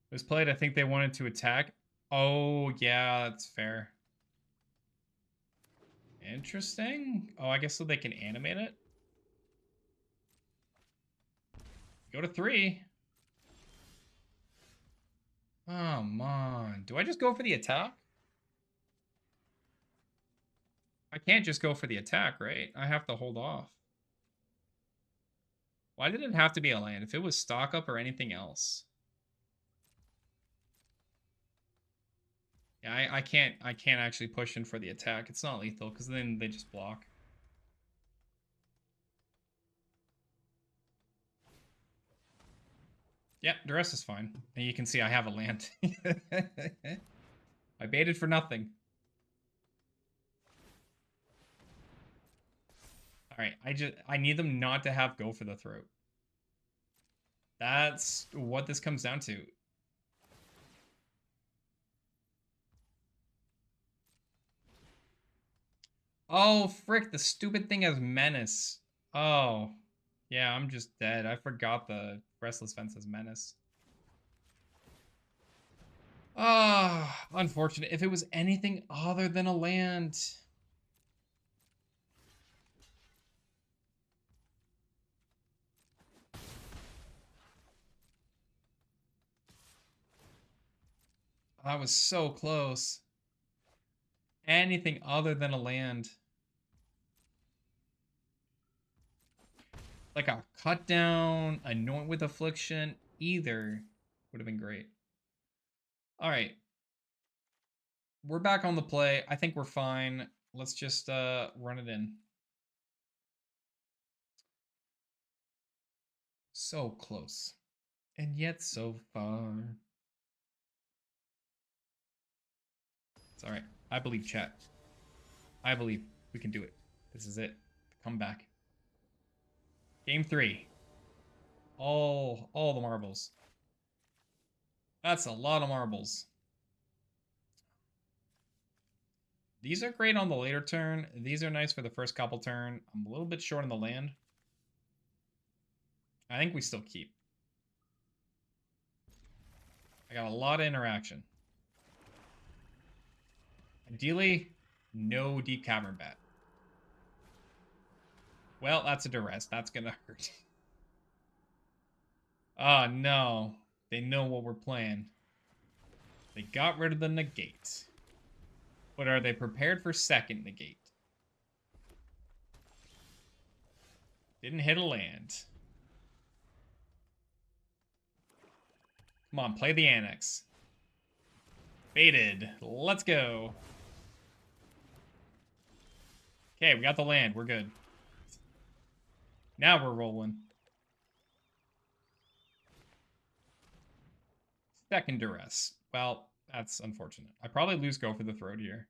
Speaker 1: It was played, I think they wanted to attack. Oh, yeah, that's fair. Interesting. Oh, I guess so they can animate it. Go to 3. Come on. Do I just go for the attack? I can't just go for the attack, right? I have to hold off. Why did it have to be a land? If it was stock up or anything else. Yeah, I can't actually push in for the attack. It's not lethal because then they just block. Yeah, duress is fine. And you can see I have a land. I baited for nothing. Alright, I need them not to have go for the throat. That's what this comes down to. Oh, frick, the stupid thing has menace. Oh. Yeah, I'm just dead. I forgot the Restless Fence has menace. Ah, unfortunate. If it was anything other than a land. That was so close. Anything other than a land. Like a cut down, anoint with affliction, either would have been great. All right. We're back on the play. I think we're fine. Let's just run it in. So close. And yet so far. It's all right. I believe, chat. I believe we can do it. This is it. The comeback. Game 3. All the marbles. That's a lot of marbles. These are great on the later turn. These are nice for the first couple turn. I'm a little bit short on the land. I think we still keep. I got a lot of interaction. Ideally, no deep cavern bat. Well, that's a duress. That's gonna hurt. Oh no. They know what we're playing. They got rid of the negate. But are they prepared for second negate? Didn't hit a land. Come on, play the annex. Baited. Let's go. Okay, we got the land. We're good. Now we're rolling. Second duress. Well, that's unfortunate. I probably lose go for the throat here.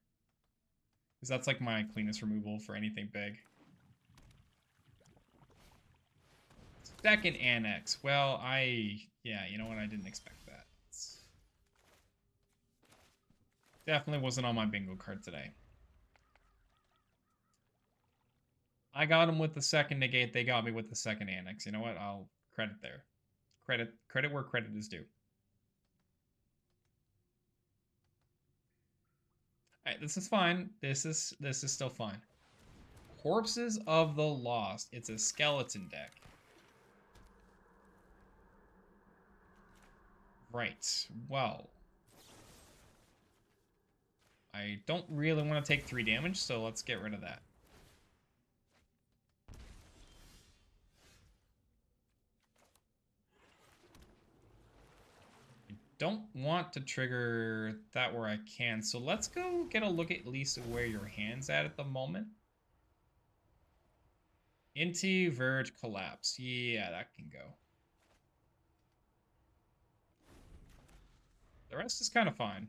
Speaker 1: Because that's like my cleanest removal for anything big. Second annex. Well, yeah, you know what? I didn't expect that. Definitely wasn't on my bingo card today. I got him with the second negate. They got me with the second annex. You know what? I'll credit there. Credit where credit is due. All right, this is fine. This is still fine. Corpses of the Lost. It's a skeleton deck. Right. Well, I don't really want to take 3 damage, so let's get rid of that. I don't want to trigger that where I can, so let's go get a look at least where your hand's at the moment. Into Verge Collapse. Yeah, that can go. The rest is kind of fine.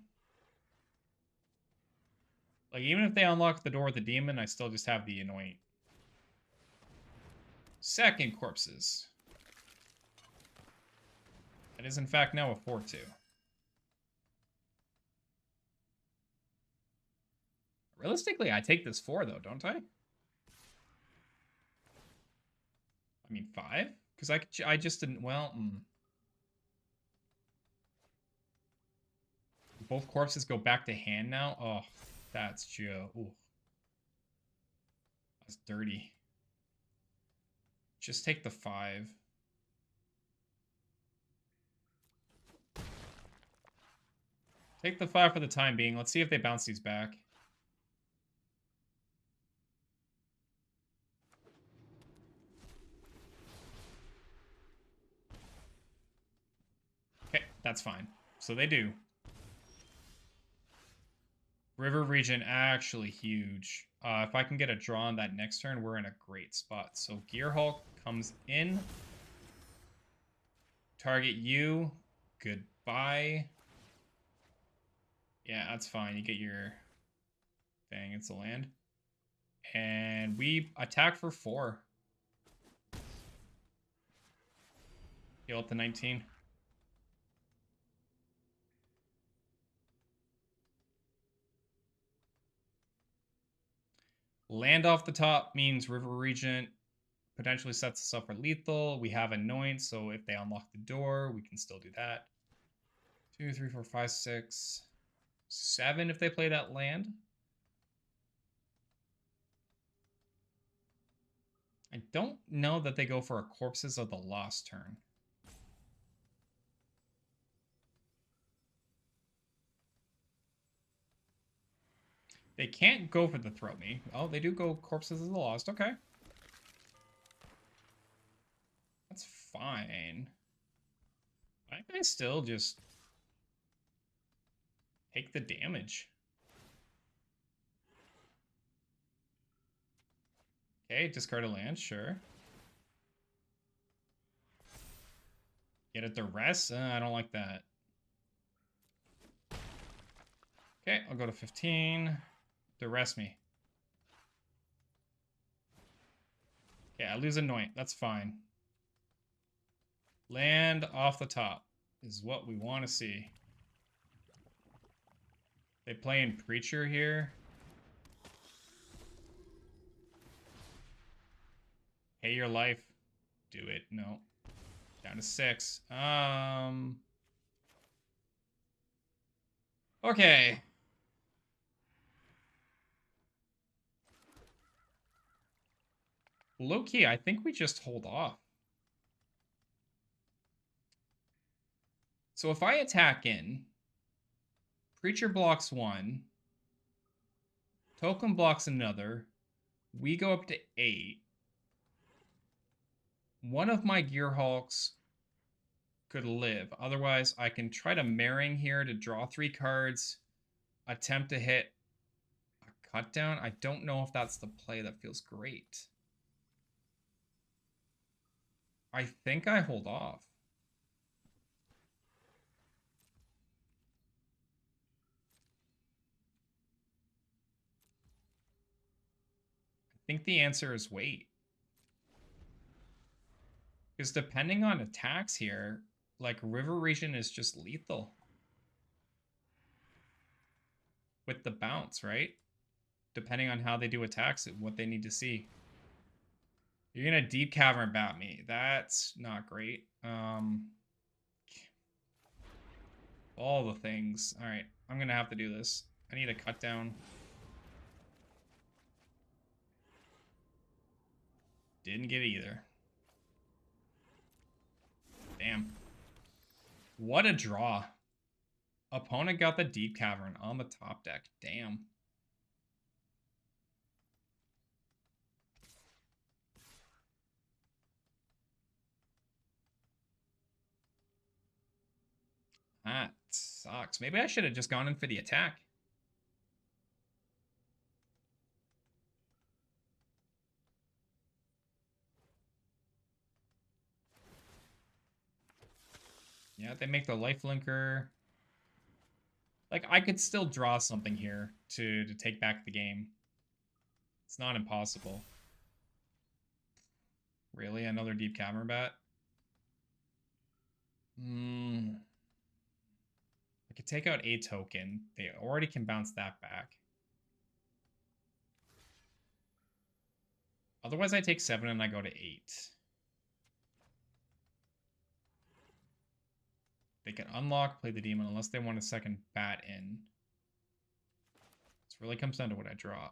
Speaker 1: Like, even if they unlock the door with the demon, I still just have the anoint. Second corpses. That is, in fact, now a 4-2. Realistically, I take this 4, though, don't I? I mean, 5? Because I just didn't, well, Both corpses go back to hand now? Oh, that's Joe. Ooh. That's dirty. Just take the 5. Take the 5 for the time being. Let's see if they bounce these back. Okay, that's fine. So they do. River Regent, actually huge. If I can get a draw on that next turn, we're in a great spot. So Gear Hulk comes in. Target you. Goodbye. Yeah, that's fine. You get your thing. It's a land. And we attack for 4. Heal up to 19. Land off the top means River Regent potentially sets us up for lethal. We have Annoyance, so if they unlock the door, we can still do that. 2, 3, 4, 5, 6, 7 if they play that land. I don't know that they go for a Corpses of the Lost turn. They can't go for the Throw Me. Oh, they do go Corpses of the Lost. Okay. That's fine. I think I still just take the damage. Okay, discard a land, sure. Get it to rest? I don't like that. Okay, I'll go to 15. Duress me. Okay, I lose Anoint. That's fine. Land off the top is what we want to see. They play in Preacher here. Pay your life. Do it. No. Down to 6. Okay. Low key, I think we just hold off. So if I attack in, Preacher blocks 1, Token blocks another, we go up to 8. One of my Gearhulks could live. Otherwise, I can try to Marang here to draw 3 cards, attempt to hit a cut down. I don't know if that's the play that feels great. I think I hold off. I think the answer is wait. Because depending on attacks here, like River Regent is just lethal. With the bounce, right? Depending on how they do attacks and what they need to see. You're gonna Deep Cavern bat me. That's not great. All the things. Alright, I'm gonna have to do this. I need a cut down. Didn't get either. Damn. What a draw. Opponent got the Deep Cavern on the top deck. Damn. That sucks. Maybe I should have just gone in for the attack. Yeah, they make the lifelinker. Like, I could still draw something here to take back the game. It's not impossible. Really? Another Deep Cavern bat? I could take out a token. They already can bounce that back. Otherwise, I take 7 and I go to 8. They can unlock, play the demon, unless they want a second bat in. This really comes down to what I draw.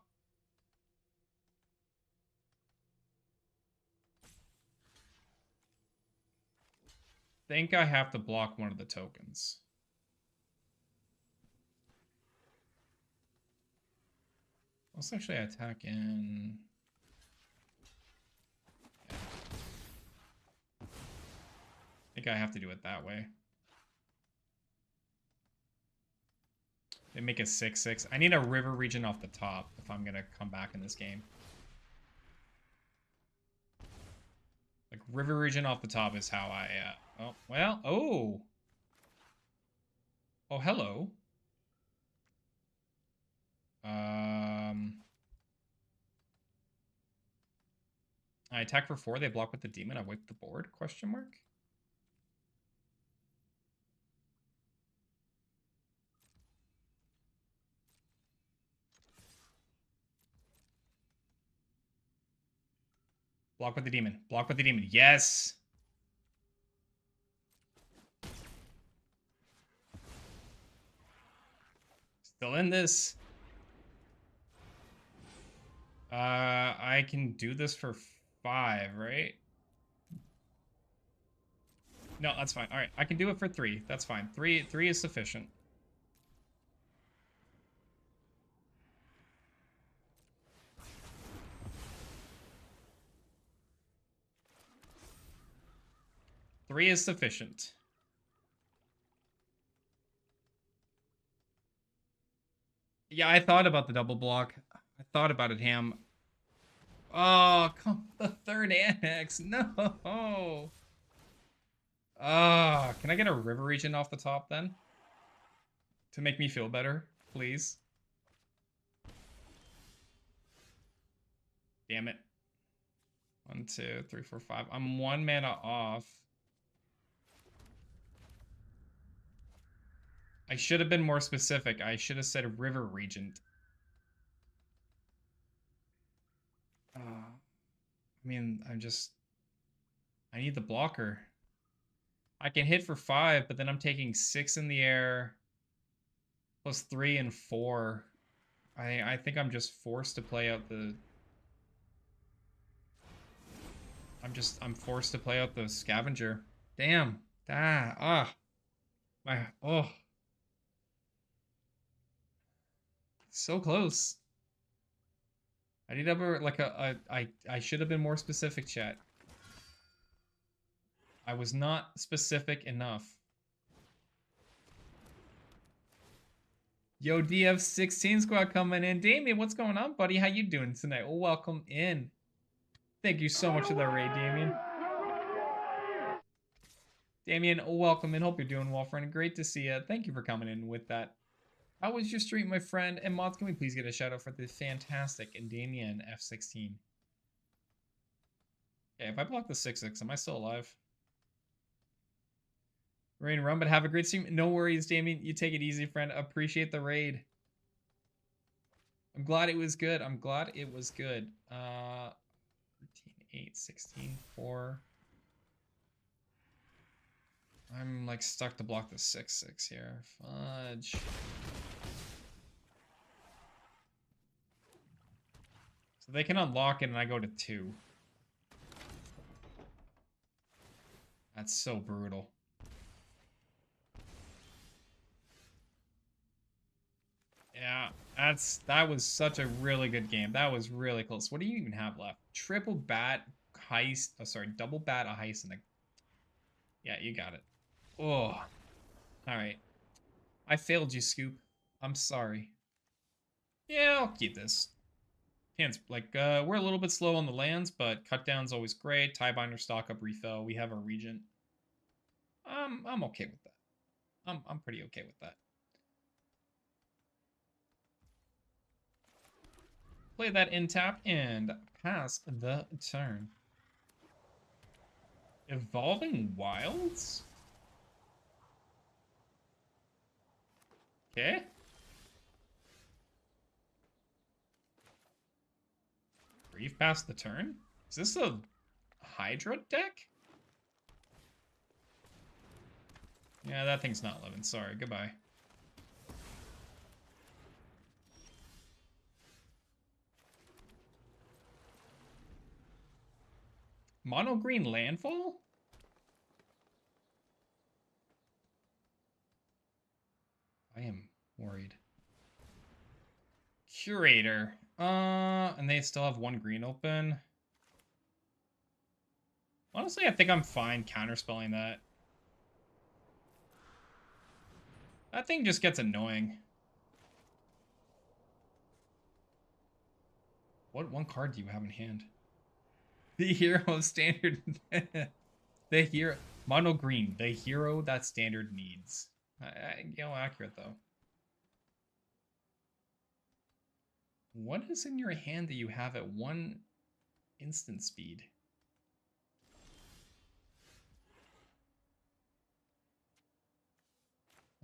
Speaker 1: Think I have to block one of the tokens. Let's actually attack in. Yeah. I think I have to do it that way. They make a 6/6. I need a River Regent off the top if I'm gonna come back in this game. Like, River Regent off the top is how I, oh, well, oh. Oh, hello. I attack for 4, they block with the demon, I wipe the board, question mark? Block with the demon, block with the demon, yes! Still in this. I can do this for 5, right? No, that's fine. All right, I can do it for 3. That's fine. 3 is sufficient. Three is sufficient. Yeah, I thought about the double block. I thought about it, Ham. Oh, come the third annex. No. Can I get a River Regent off the top then? To make me feel better, please. Damn it. 1, 2, 3, 4, 5. I'm 1 mana off. I should have been more specific. I should have said River Regent. I mean, I need the blocker. I can hit for 5, but then I'm taking 6 in the air. Plus 3 and 4. I think I'm just forced to play out the... I'm forced to play out the scavenger. Damn. So close. I need I should have been more specific, chat. I was not specific enough. Yo, DF16 squad coming in. Damien, what's going on, buddy? How you doing tonight? Well, welcome in. Thank you so much for the raid, Damien. Damien, welcome in. Hope you're doing well, friend. Great to see you. Thank you for coming in with that. How was your stream, my friend? And mods, can we please get a shout out for the fantastic and Damien F16? Okay, if I block the 6/6, am I still alive? Rain run, but have a great stream. No worries, Damien. You take it easy, friend. Appreciate the raid. I'm glad it was good. I'm glad it was good. 13, 8, 16, 4. I'm like stuck to block the 6/6 here. Fudge. So they can unlock it and I go to 2. That's so brutal. Yeah, that was such a really good game. That was really close. What do you even have left? Triple bat heist. Oh, sorry, double bat a heist and a... Yeah, you got it. Oh, all right. I failed you, Scoop. I'm sorry. Yeah, I'll keep this. Hands like we're a little bit slow on the lands, but cut down's always great. Tiebinder, stock up, refill. We have our regent. I'm okay with that. I'm pretty okay with that. Play that in tap and pass the turn. Evolving Wilds? Okay. Grieve past the turn? Is this a Hydra deck? Yeah, that thing's not living. Sorry, goodbye. Mono green landfall? I am worried. Curator. And they still have 1 green open. Honestly, I think I'm fine counterspelling that. That thing just gets annoying. What 1 card do you have in hand? The hero standard. The hero. Mono green. The hero that standard needs. Accurate though. What is in your hand that you have at 1 instant speed?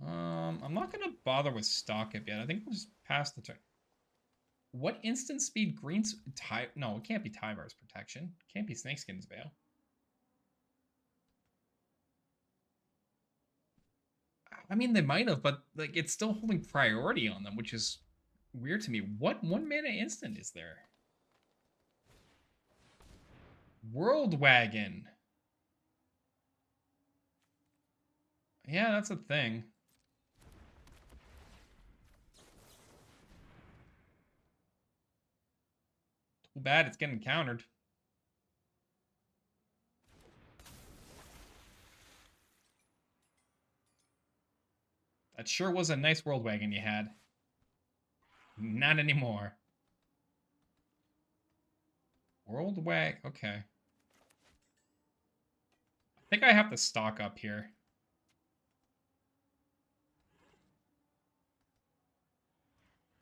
Speaker 1: I'm not gonna bother with stock up yet. I think we'll just pass the turn. What instant speed greens tie? No, it can't be Tyvar's protection. It can't be Snakeskin's Veil. I mean, they might have, but like it's still holding priority on them, which is weird to me. What 1 mana instant is there? World Wagon. Yeah, that's a thing. Too bad it's getting countered. That sure was a nice World Wagon you had. Not anymore. World Wag. Okay. I think I have to stock up here.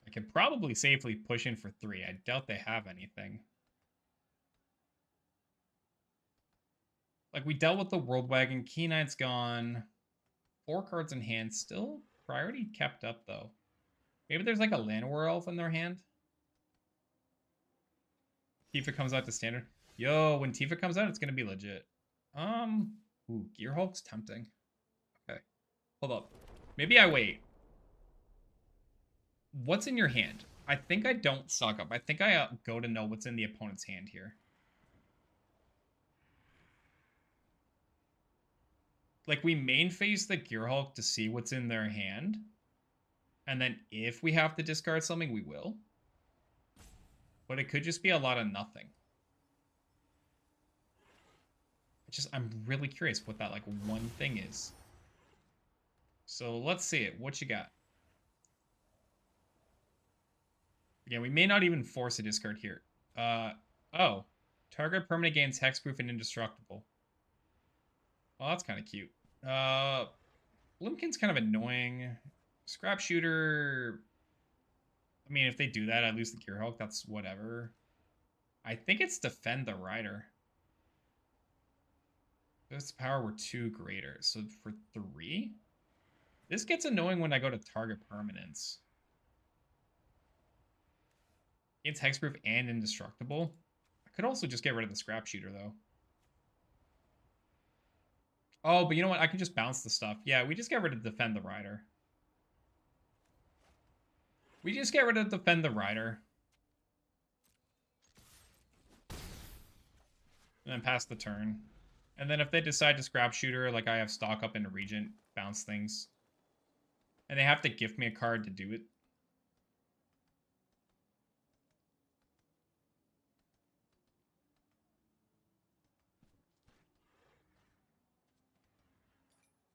Speaker 1: I could probably safely push in for 3. I doubt they have anything. Like, we dealt with the World Wagon. Key Knight's gone. 4 cards in hand. Still priority kept up, though. Maybe there's like a Llanowar Elf in their hand. Tifa comes out to standard. Yo, when Tifa comes out, it's going to be legit. Ooh, Gear Hulk's tempting. Okay. Hold up. Maybe I wait. What's in your hand? I think I don't stock up. I think I go to know what's in the opponent's hand here. Like, we main phase the Gear Hulk to see what's in their hand. And then if we have to discard something, we will. But it could just be a lot of nothing. I'm really curious what that, like, one thing is. So let's see it. What you got? Yeah, we may not even force a discard here. Oh. Target permanent gains hexproof and indestructible. Well, that's kind of cute. Blimkin's kind of annoying. Scrap Shooter. I mean, if they do that, I lose the Gear Hulk. That's whatever. I think it's Defend the Rider. This power were 2 greater. So for 3? This gets annoying when I go to target permanents. It's hexproof and indestructible. I could also just get rid of the Scrap Shooter, though. Oh, but you know what? I can just bounce the stuff. Yeah, we just get rid of Defend the Rider. We just get rid of Defend the Rider. And then pass the turn. And then if they decide to Scrap Shooter, like I have stock up into Regent, bounce things. And they have to gift me a card to do it.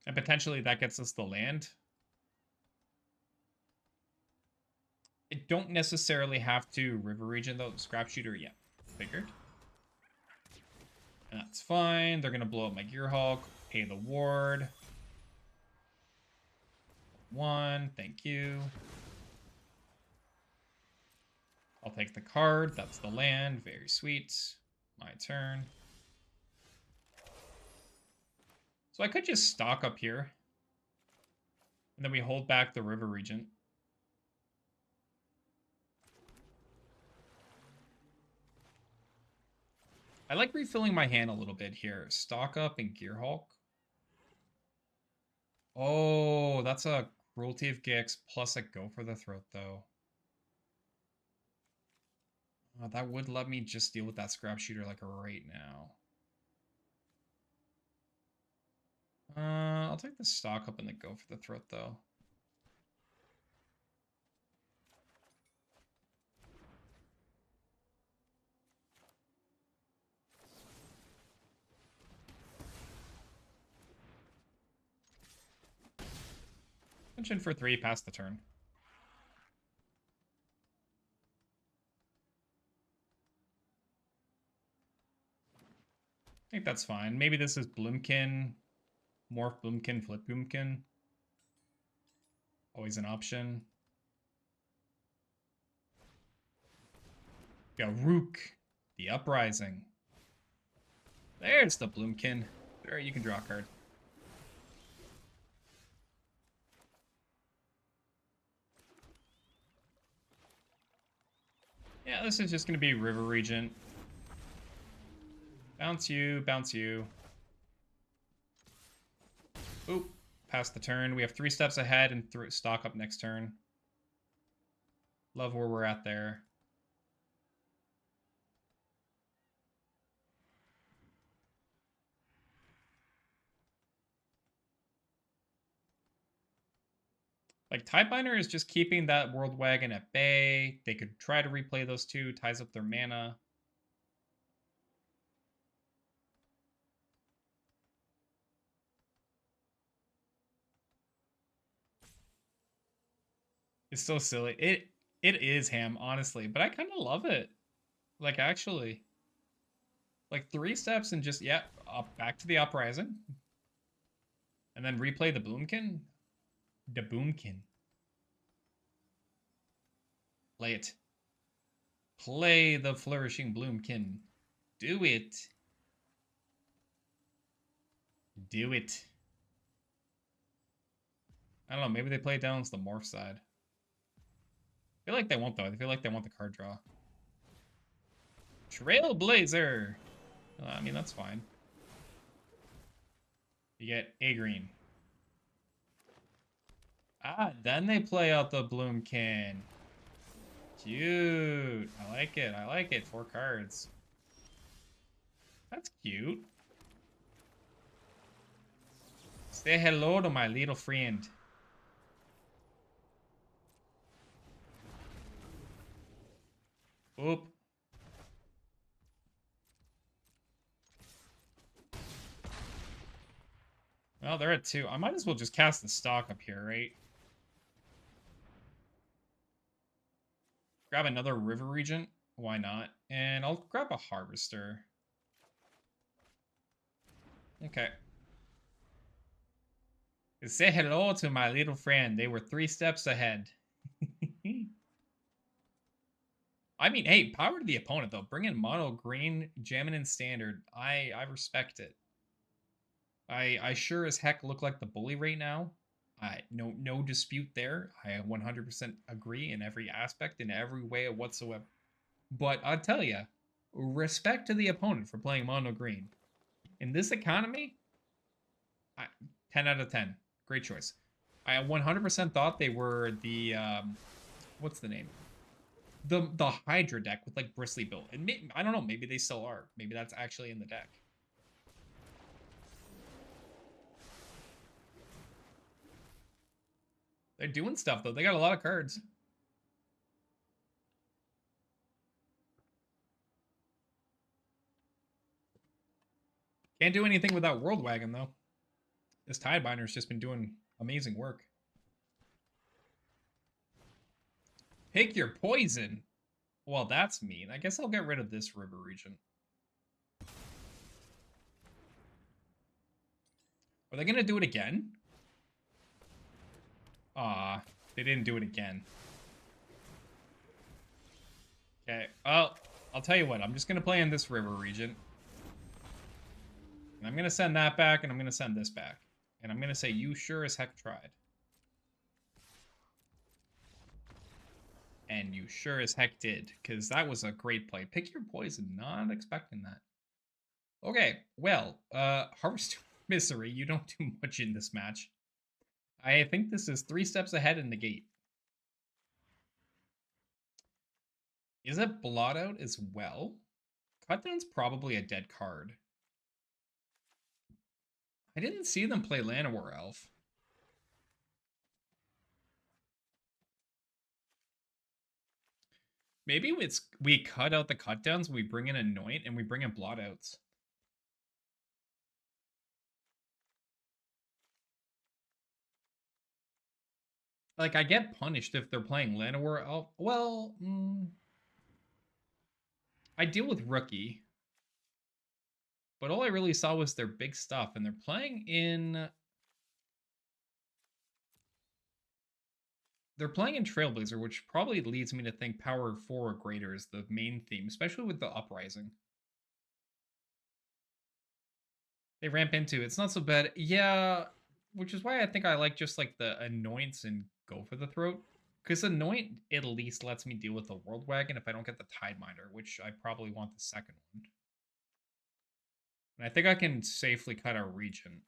Speaker 1: And potentially that gets us the land. I don't necessarily have to River Regent, though. Scrap Shooter, yeah. Figured. And that's fine. They're going to blow up my Gear Hulk. Pay the ward. 1. Thank you. I'll take the card. That's the land. Very sweet. My turn. So I could just stock up here. And then we hold back the River Regent. I like refilling my hand a little bit here. Stock up and Gear Hulk. Oh, that's a Cruelty of Gix plus a Go for the Throat, though. That would let me just deal with that Scrap Shooter like right now. I'll take the stock up and the Go for the Throat, though. Punch in for 3, pass the turn. I think that's fine. Maybe this is Bloomkin. Morph Bloomkin, flip Bloomkin. Always an option. Got Rook, the Uprising. There's the Bloomkin. There, you can draw a card. Yeah, this is just going to be River Regent. Bounce you, bounce you. Oop, past the turn. We have 3 steps ahead and stock up next turn. Love where we're at there. Like, Tidebinder is just keeping that World Wagon at bay. They could try to replay those 2, ties up their mana. It's so silly. It is ham, honestly, but I kind of love it. Like, actually. Like, 3 steps and just, yeah, up, back to the Uprising. And then replay the Boomkin. The Boomkin. Play it. Play the Flourishing Bloomkin. Do it. Do it. I don't know, maybe they play it down to the Morph side. I feel like they won't, though. I feel like they want the card draw. Trailblazer! I mean, that's fine. You get a green. Ah, then they play out the Bloomkin. Cute. I like it. I like it. 4 cards. That's cute. Say hello to my little friend. Oop. Well, they're at 2. I might as well just cast the stock up here, right? Grab another River Regent. Why not? And I'll grab a Harvester. Okay. Say hello to my little friend. They were 3 steps ahead. I mean, hey, power to the opponent, though. Bring in mono green, jamming in standard. I respect it. I sure as heck look like the bully right now. No dispute there. I 100% agree in every aspect, in every way whatsoever. But I'll tell you, respect to the opponent for playing mono green. In this economy, 10 out of 10. Great choice. I 100% thought they were the, what's the name? The Hydra deck with like Bristly built. And I don't know, maybe they still are. Maybe that's actually in the deck. They're doing stuff though. They got a lot of cards. Can't do anything without World Wagon though. This Tidebinder's just been doing amazing work. Pick your poison. Well, that's mean. I guess I'll get rid of this River Regent. Are they gonna do it again? Aw, they didn't do it again. Okay, well, I'll tell you what. I'm just gonna play in this River Regent. And I'm gonna send that back, and I'm gonna send this back. And I'm gonna say, you sure as heck tried. And you sure as heck did, because that was a great play. Pick your poison, not expecting that. Okay, well, Harvest Misery, you don't do much in this match. I think this is 3 steps ahead in the gate. Is it Blot Out as well? Cutdown's probably a dead card. I didn't see them play Llanowar Elf. Maybe we cut out the cutdowns, we bring in Anoint, and we bring in Blot Outs. Like, I get punished if they're playing Llanowar Elf. Well, I deal with Rookie. But all I really saw was their big stuff, and they're playing in... They're playing in Trailblazer, which probably leads me to think Power 4 or greater is the main theme, especially with the Uprising. They ramp into it's not so bad. Yeah, which is why I think I like just like the Annoyance and Go for the Throat. Because Anoint at least lets me deal with the World Wagon if I don't get the Tideminder, which I probably want the second one. And I think I can safely cut our Regent.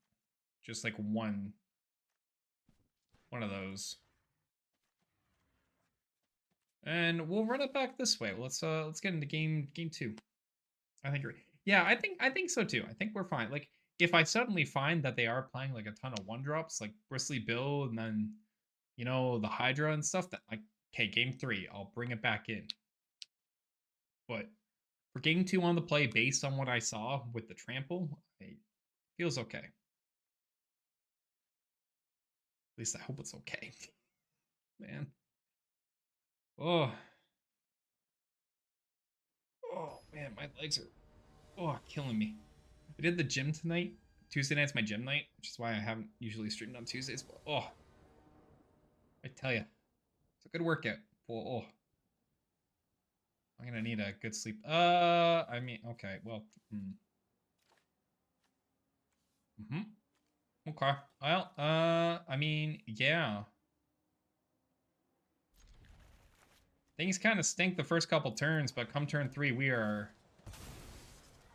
Speaker 1: Just like one of those. And we'll run it back this way. Let's get into game 2. I think yeah, I think so too. I think we're fine. Like if I suddenly find that they are playing like a ton of 1-drops, like Bristly Bill and then you know the Hydra and stuff, that like okay, game 3, I'll bring it back in. But for game 2 on the play, based on what I saw with the trample, it feels okay. At least I hope it's okay. Man. Oh. Oh man, my legs are killing me. I did the gym tonight. Tuesday night's my gym night, which is why I haven't usually streamed on Tuesdays. But I tell you, it's a good workout. Oh, I'm gonna need a good sleep. I mean, okay, well, okay. Well, I mean, yeah. Things kind of stink the first couple turns, but come turn 3, we are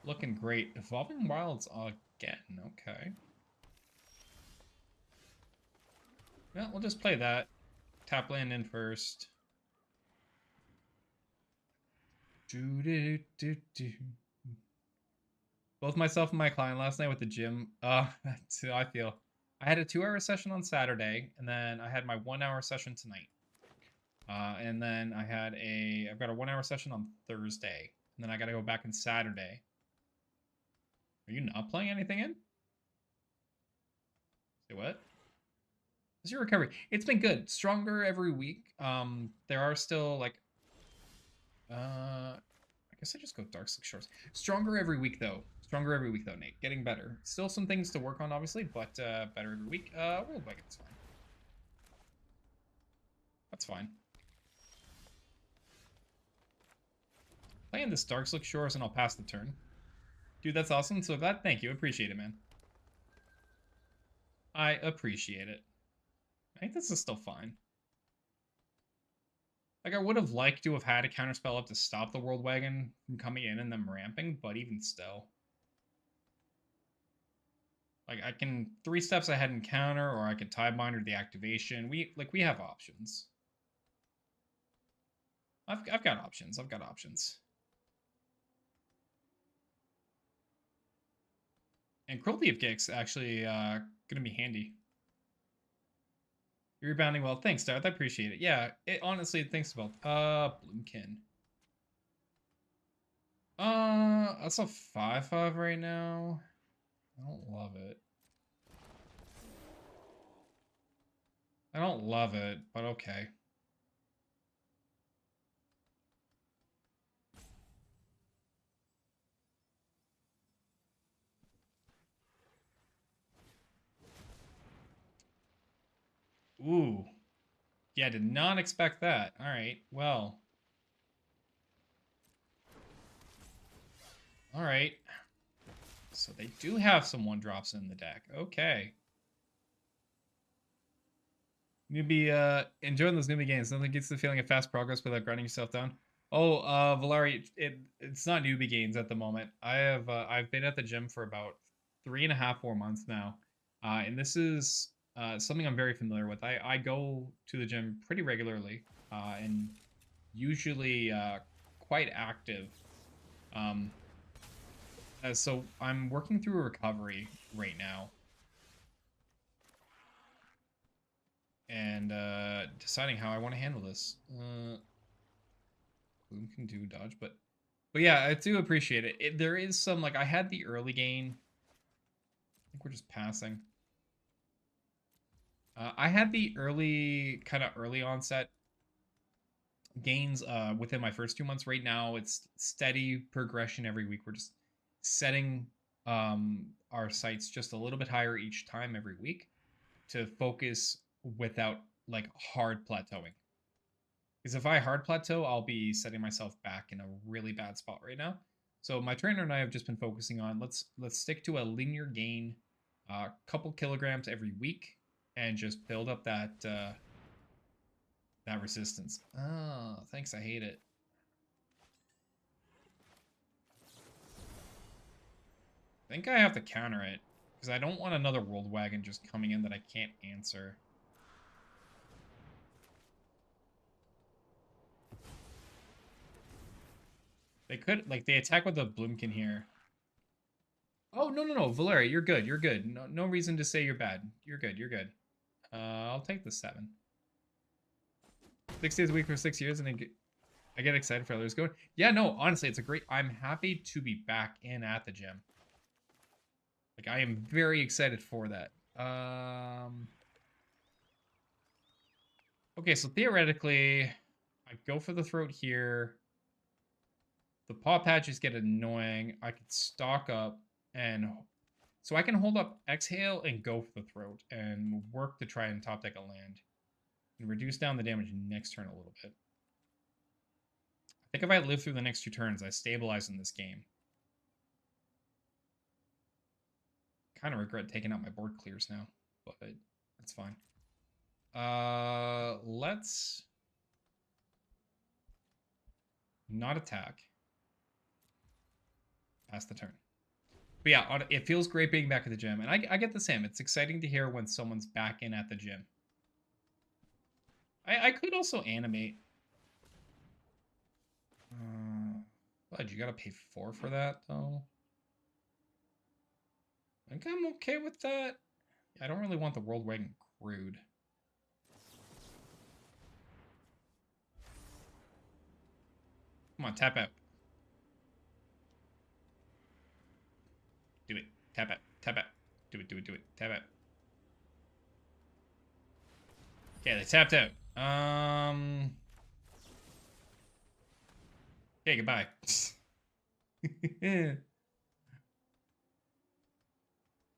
Speaker 1: looking great. Evolving Wilds again, okay. Yeah, we'll just play that. Tap land in first. Both myself and my client last night with the gym. That's how I feel. I had a 2-hour session on Saturday, and then I had my 1-hour session tonight. And then I've got a 1-hour session on Thursday, and then I got to go back on Saturday. Are you not playing anything in? Say what? How's your recovery? It's been good. Stronger every week. There are still like, I guess I just go Dark Slick Shores. Stronger every week though. Stronger every week though, Nate. Getting better. Still some things to work on, obviously, but better every week. World Wagon, it's fine. That's fine. Playing this Dark Slick Shores and I'll pass the turn. Dude, that's awesome. So glad. Thank you. Appreciate it, man. I appreciate it. I think this is still fine. Like, I would have liked to have had a counterspell up to stop the World Wagon from coming in and them ramping, but even still. Like, I can 3 steps ahead and counter, or I could Tideminder the activation. We have options. I've got options. I've got options. And Cruelty of Gix actually gonna be handy. You're rebounding well. Thanks, Darth. I appreciate it. Yeah, honestly, thanks about Bloomkin. That's a 5/5 right now. I don't love it. I don't love it, but okay. Ooh. Yeah, did not expect that. All right, well. All right. So they do have some 1-drops in the deck. Okay. Newbie, enjoying those newbie games. Nothing gets the feeling of fast progress without grinding yourself down. Oh, Valari, it's not newbie games at the moment. I've been at the gym for about 3.5, 4 months now. And this is something I'm very familiar with. I go to the gym pretty regularly, and usually quite active. So I'm working through a recovery right now. And deciding how I want to handle this. Bloom can do dodge, but yeah, I do appreciate it. There is some, like, I had the early gain. I think we're just passing. I had the kind of early onset gains within my first 2 months. Right now, it's steady progression every week. We're just setting our sights just a little bit higher each time every week to focus without like hard plateauing. Because if I hard plateau, I'll be setting myself back in a really bad spot right now. So my trainer and I have just been focusing on let's stick to a linear gain, couple kilograms every week, and just build up that That resistance. Oh, thanks. I hate it. I think I have to counter it. Because I don't want another World Wagon just coming in that I can't answer. They could, like, they attack with the Bloomkin here. Oh, no. Valeria, you're good. You're good. No reason to say you're bad. You're good. You're good. I'll take the 7. 6 days a week for 6 years, and I get excited for others going. Yeah, no, honestly, it's a great... I'm happy to be back in at the gym. Like, I am very excited for that. Okay, so theoretically, I go for the throat here. The paw patches get annoying. I could stock up and... So I can hold up Exhale and go for the throat and work to try and top deck a land. And reduce down the damage next turn a little bit. I think if I live through the next 2 turns, I stabilize in this game. Kind of regret taking out my board clears now, but that's fine. Let's not attack. Pass the turn. But yeah, it feels great being back at the gym. And I get the same. It's exciting to hear when someone's back in at the gym. I could also animate. But you gotta pay 4 for that, though. I think I'm okay with that. I don't really want the World Wagon crude. Come on, tap out. Do it. Tap out. Tap out. Do it. Tap out. Okay, they tapped out. Okay, goodbye.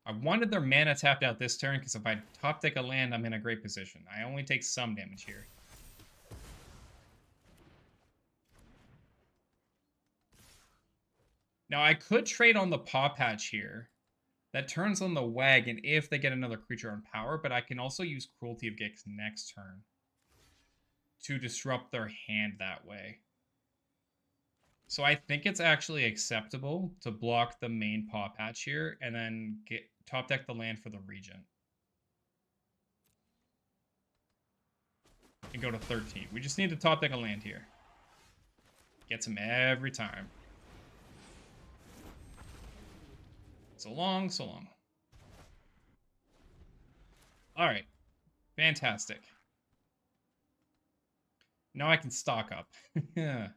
Speaker 1: I wanted their mana tapped out this turn, because if I top deck a land, I'm in a great position. I only take some damage here. Now, I could trade on the Paw Patch here. That turns on the wagon if they get another creature on power, but I can also use Cruelty of Gix next turn to disrupt their hand that way. So I think it's actually acceptable to block the main Paw Patch here and then top deck the land for the Regent. And go to 13. We just need to top deck a land here. Gets him every time. So long, so long. Alright. Fantastic. Now I can stock up. Yeah.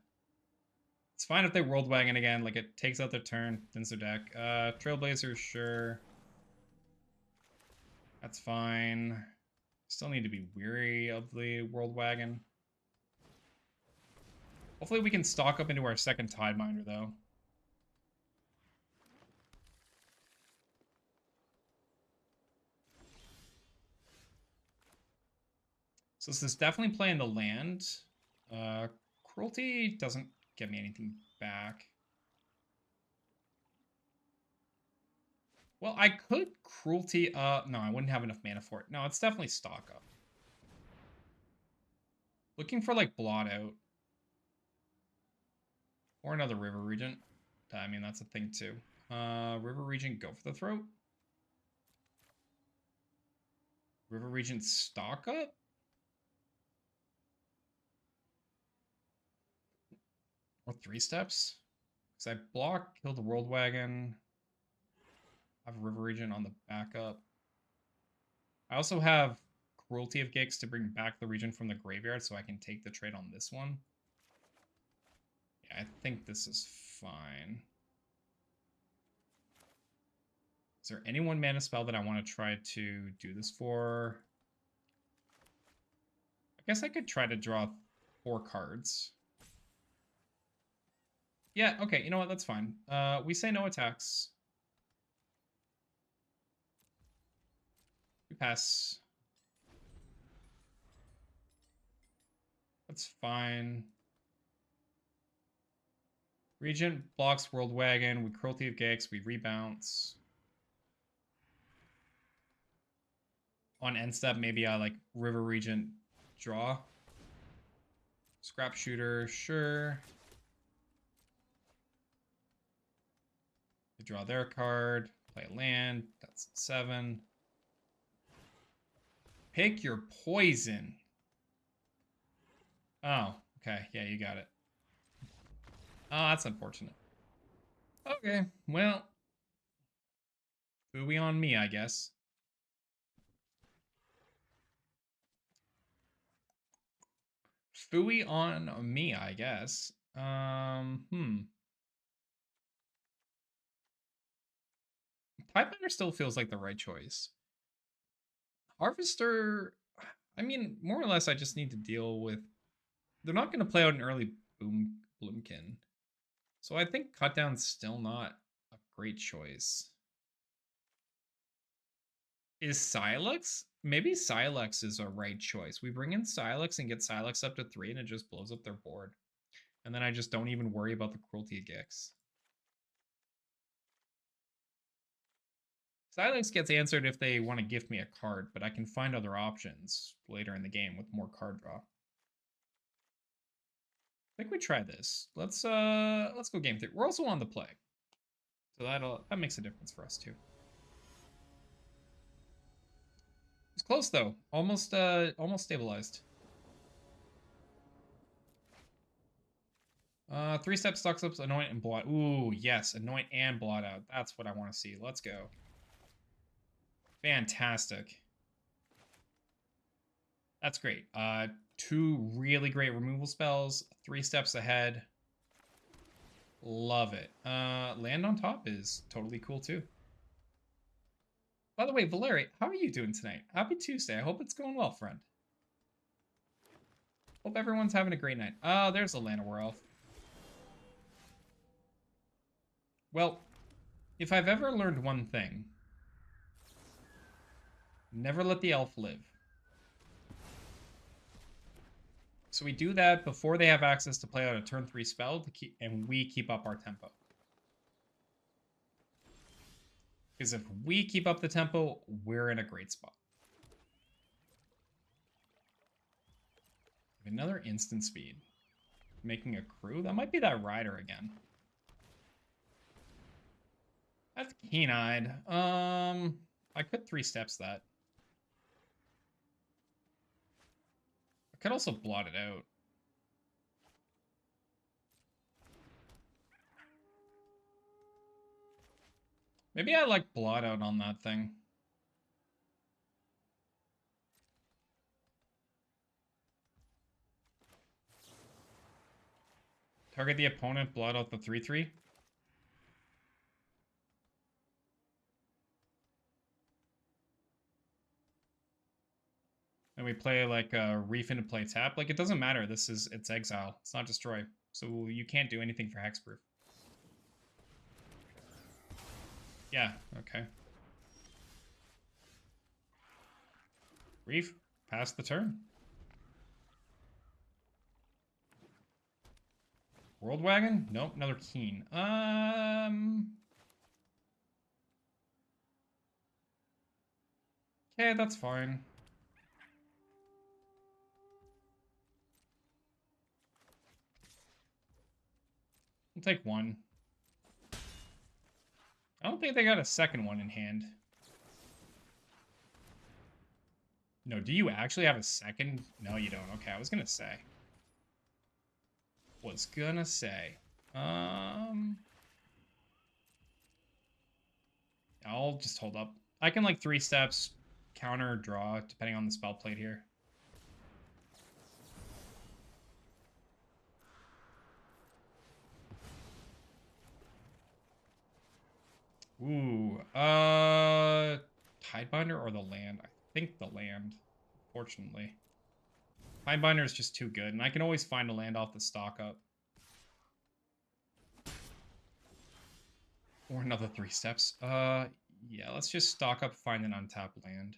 Speaker 1: It's fine if they World Wagon again. Like, it takes out their turn, thins their deck. Trailblazer, sure. That's fine. Still need to be weary of the World Wagon. Hopefully we can stock up into our second Tideminder, though. So this is definitely playing the land. Cruelty doesn't get me anything back. Well, I could Cruelty... no, I wouldn't have enough mana for it. No, it's definitely stock up. Looking for, like, Blot Out. Or another River Regent. I mean, that's a thing, too. River Regent, go for the throat. River Regent, stock up? Or 3 steps? Because I block, kill the World Wagon. Have River Regent on the backup. I also have Cruelty of Gix to bring back the Regent from the graveyard, so I can take the trade on this one. Yeah, I think this is fine. Is there any one mana spell that I want to try to do this for? I guess I could try to draw 4 cards. Yeah, okay, you know what? That's fine. We say no attacks. We pass. That's fine. Regent blocks World Wagon. We Cruelty of Gix. We rebounce. On end step, maybe I like River Regent draw. Scrap shooter, sure. They draw their card, play a land, that's 7. Pick your poison. Oh, okay, yeah, you got it. Oh, that's unfortunate. Okay, well, Fooey on me, I guess. Fooey on me, I guess. Pipebinder still feels like the right choice. Harvester, I mean, more or less, I just need to deal with. They're not going to play out an early Bloomkin, so I think Cutdown's still not a great choice. Is Sylex? Maybe Sylex is a right choice. We bring in Sylex and get Sylex up to 3, and it just blows up their board. And then I just don't even worry about the Cruelty Gix. Sylex gets answered if they want to gift me a card, but I can find other options later in the game with more card draw. I think we try this. Let's go game 3. We're also on the play, so that makes a difference for us too. It's close though. Almost stabilized. 3-step stock slips, anoint and blot. Ooh, yes, anoint and blot out. That's what I want to see. Let's go. Fantastic. That's great. 2 really great removal spells. 3 steps ahead. Love it. Land on top is totally cool too. By the way, Valeri, how are you doing tonight? Happy Tuesday. I hope it's going well, friend. Hope everyone's having a great night. Oh, there's a Llanowar Elf. Well, if I've ever learned one thing, never let the elf live. So we do that before they have access to play out a turn 3 spell to keep, and we keep up our tempo. Because if we keep up the tempo, we're in a great spot. Another instant speed. Making a crew? That might be that rider again. That's keen-eyed. I could 3 steps that. I could also blot it out. Maybe I like blot out on that thing. Target the opponent, blot out the 3/3. And we play like a Reef into play tap. Like, it doesn't matter. It's exile. It's not destroy. So you can't do anything for hexproof. Yeah, okay. Reef, pass the turn. World Wagon? Nope, another Keen. Okay, that's fine. I'll take 1. I don't think they got a second one in hand. No, do you actually have a second? No, you don't. Okay, I was gonna say. I'll just hold up. I can like 3 steps, counter, draw, depending on the spell played here. Ooh, Tidebinder or the land? I think the land, fortunately. Tidebinder is just too good, and I can always find a land off the stock up. Or another 3 steps. Yeah, let's just stock up, find an untapped land.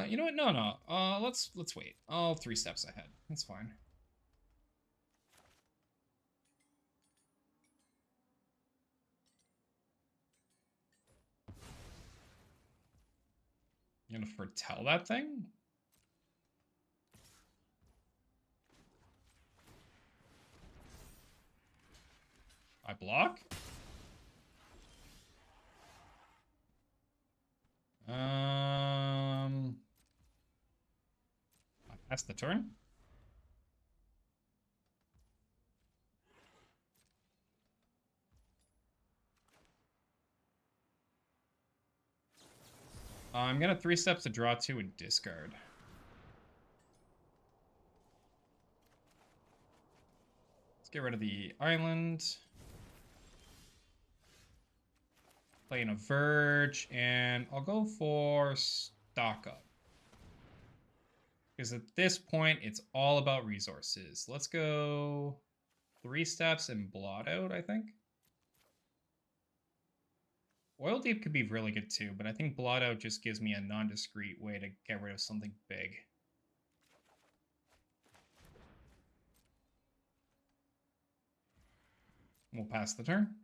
Speaker 1: You know what? No. Let's wait. I'll 3 steps ahead. That's fine. You gonna foretell that thing? block? That's the turn. I'm gonna 3 steps to draw 2 and discard. Let's get rid of the island. Playing a Verge, and I'll go for stock up. Because at this point, it's all about resources. Let's go 3 steps and blot out, I think. Oil Deep could be really good too, but I think blot out just gives me a non-discrete way to get rid of something big. We'll pass the turn.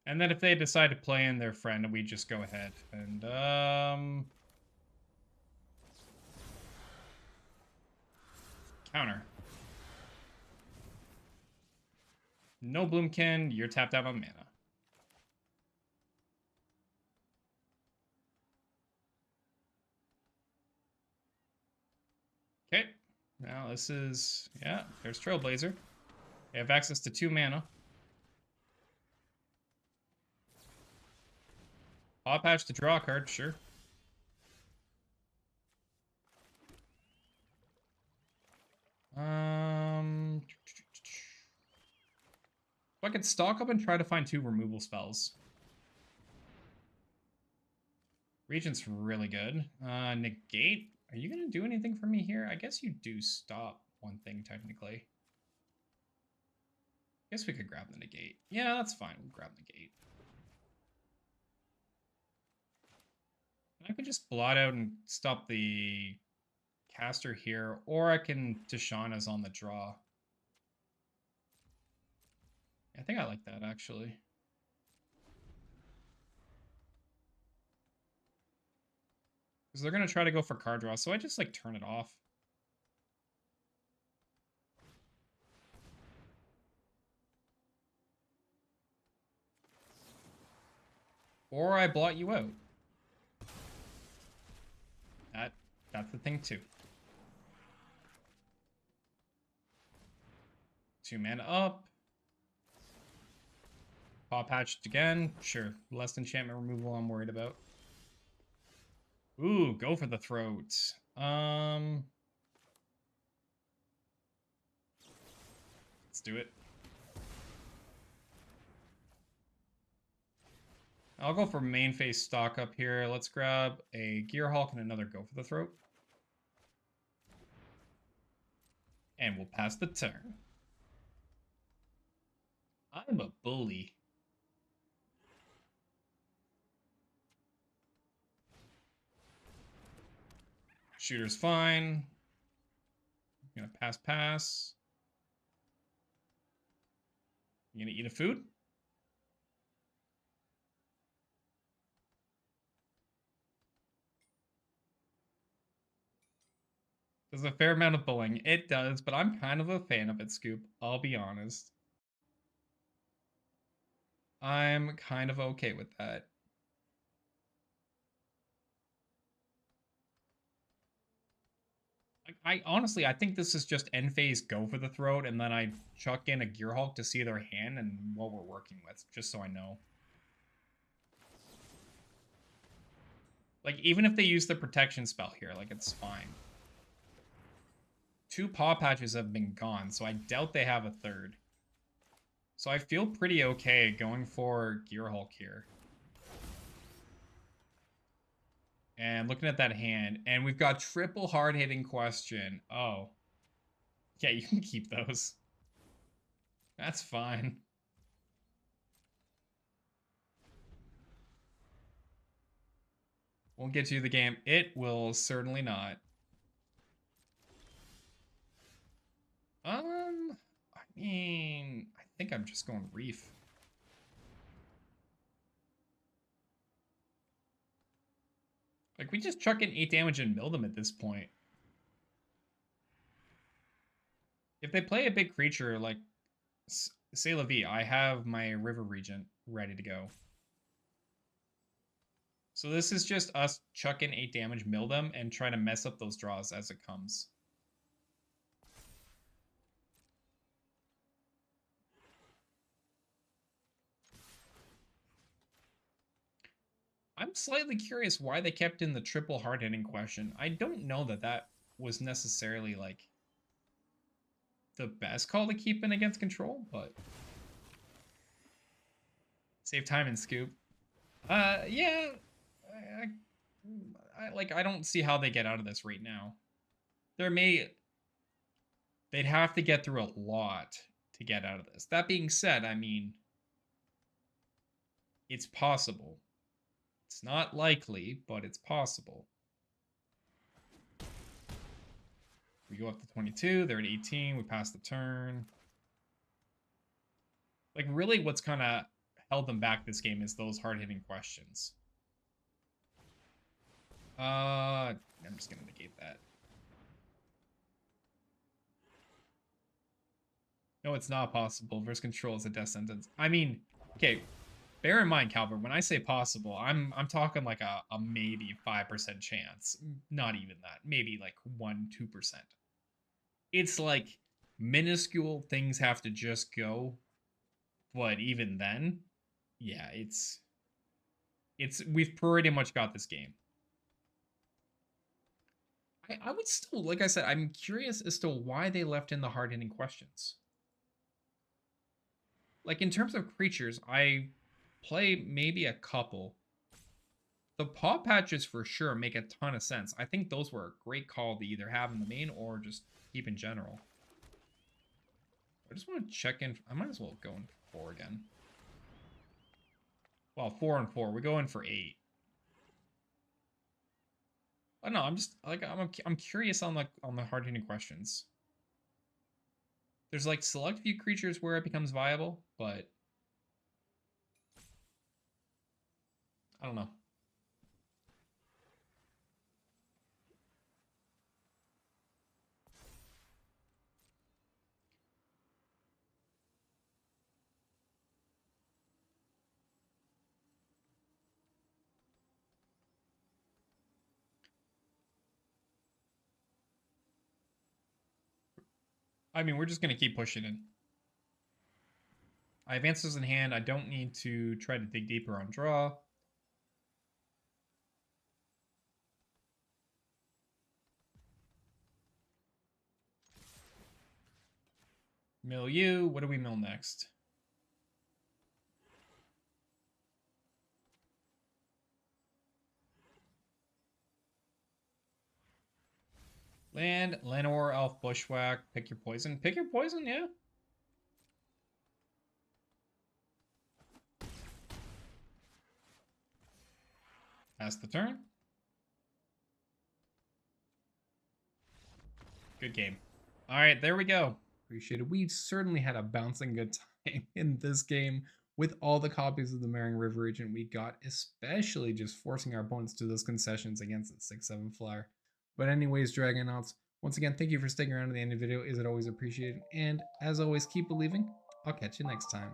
Speaker 1: And then if they decide to play in their friend, we just go ahead and counter. No Bloomkin, you're tapped out on mana. Okay, now this is, yeah, there's Trailblazer. They have access to 2 mana. Paw Patch to draw a card, sure. If I could stock up and try to find 2 removal spells. Regent's really good. Negate. Are you going to do anything for me here? I guess you do stop one thing, technically. I guess we could grab the negate. Yeah, that's fine. We'll grab negate. I could just blot out and stop the caster here, or I can Tishana's on the draw. I think I like that, actually. Because they're going to try to go for card draw, so I just, like, turn it off. Or I blot you out. That's the thing, too. 2 mana up. Paw Patched again. Sure. Less enchantment removal I'm worried about. Ooh, go for the throat. Let's do it. I'll go for main phase stock up here. Let's grab a Gearhulk and another go for the throat. And we'll pass the turn. I'm a bully. Shooter's fine. I'm gonna pass. You gonna eat a food? There's a fair amount of bullying. It does, but I'm kind of a fan of it, Scoop. I'll be honest. I'm kind of okay with that. I honestly, I think this is just end phase go for the throat, and then I chuck in a Gearhulk to see their hand and what we're working with, just so I know. Like, even if they use the protection spell here, like, it's fine. 2 Paw Patches have been gone, so I doubt they have a third. So I feel pretty okay going for Gearhulk here. And looking at that hand, and we've got triple hard-hitting question. Oh. Yeah, you can keep those. That's fine. Won't get you the game. It will certainly not. I mean, I think I'm just going Reef. Like, we just chuck in 8 damage and mill them at this point. If they play a big creature, like, C'est la vie. I have my River Regent ready to go. So this is just us chucking 8 damage, mill them, and try to mess up those draws as it comes. I'm slightly curious why they kept in the triple hard hitting question. I don't know that that was necessarily like the best call to keep in against control, but save time and scoop. Yeah, I don't see how they get out of this right now. They'd have to get through a lot to get out of this. That being said, I mean, it's possible. It's not likely, but it's possible. We go up to 22. They're at 18. We pass the turn. Like, really, what's kind of held them back this game is those hard-hitting questions. I'm just going to negate that. No, it's not possible. Versus control is a death sentence. I mean, okay, bear in mind, Calvert, when I say possible, I'm talking like a maybe 5% chance. Not even that. Maybe like 1-2%. It's like minuscule things have to just go. But even then, yeah, it's we've pretty much got this game. I would still, like I said, I'm curious as to why they left in the hard-hitting questions. Like, in terms of creatures, I play maybe a couple. The paw patches for sure make a ton of sense. I think those were a great call to either have in the main or just keep in general. I just want to check in. I might as well go in for 4 again. Well, 4 and 4. We go in for 8. I don't know. I'm just like I'm curious on the hard hitting questions. There's like select few creatures where it becomes viable, but I don't know. I mean, we're just going to keep pushing it. I have answers in hand. I don't need to try to dig deeper on draw. Mill you. What do we mill next? Land, Lenore, Elf, Bushwhack. Pick your poison. Pick your poison, yeah. Pass the turn. Good game. All right, there we go. Appreciate it. We certainly had a bouncing good time in this game with all the copies of the Marang River Regent we got, especially just forcing our opponents to those concessions against the 6-7 flyer. But anyways, Dragonauts, once again, thank you for sticking around to the end of the video. Is it always appreciated? And as always, keep believing. I'll catch you next time.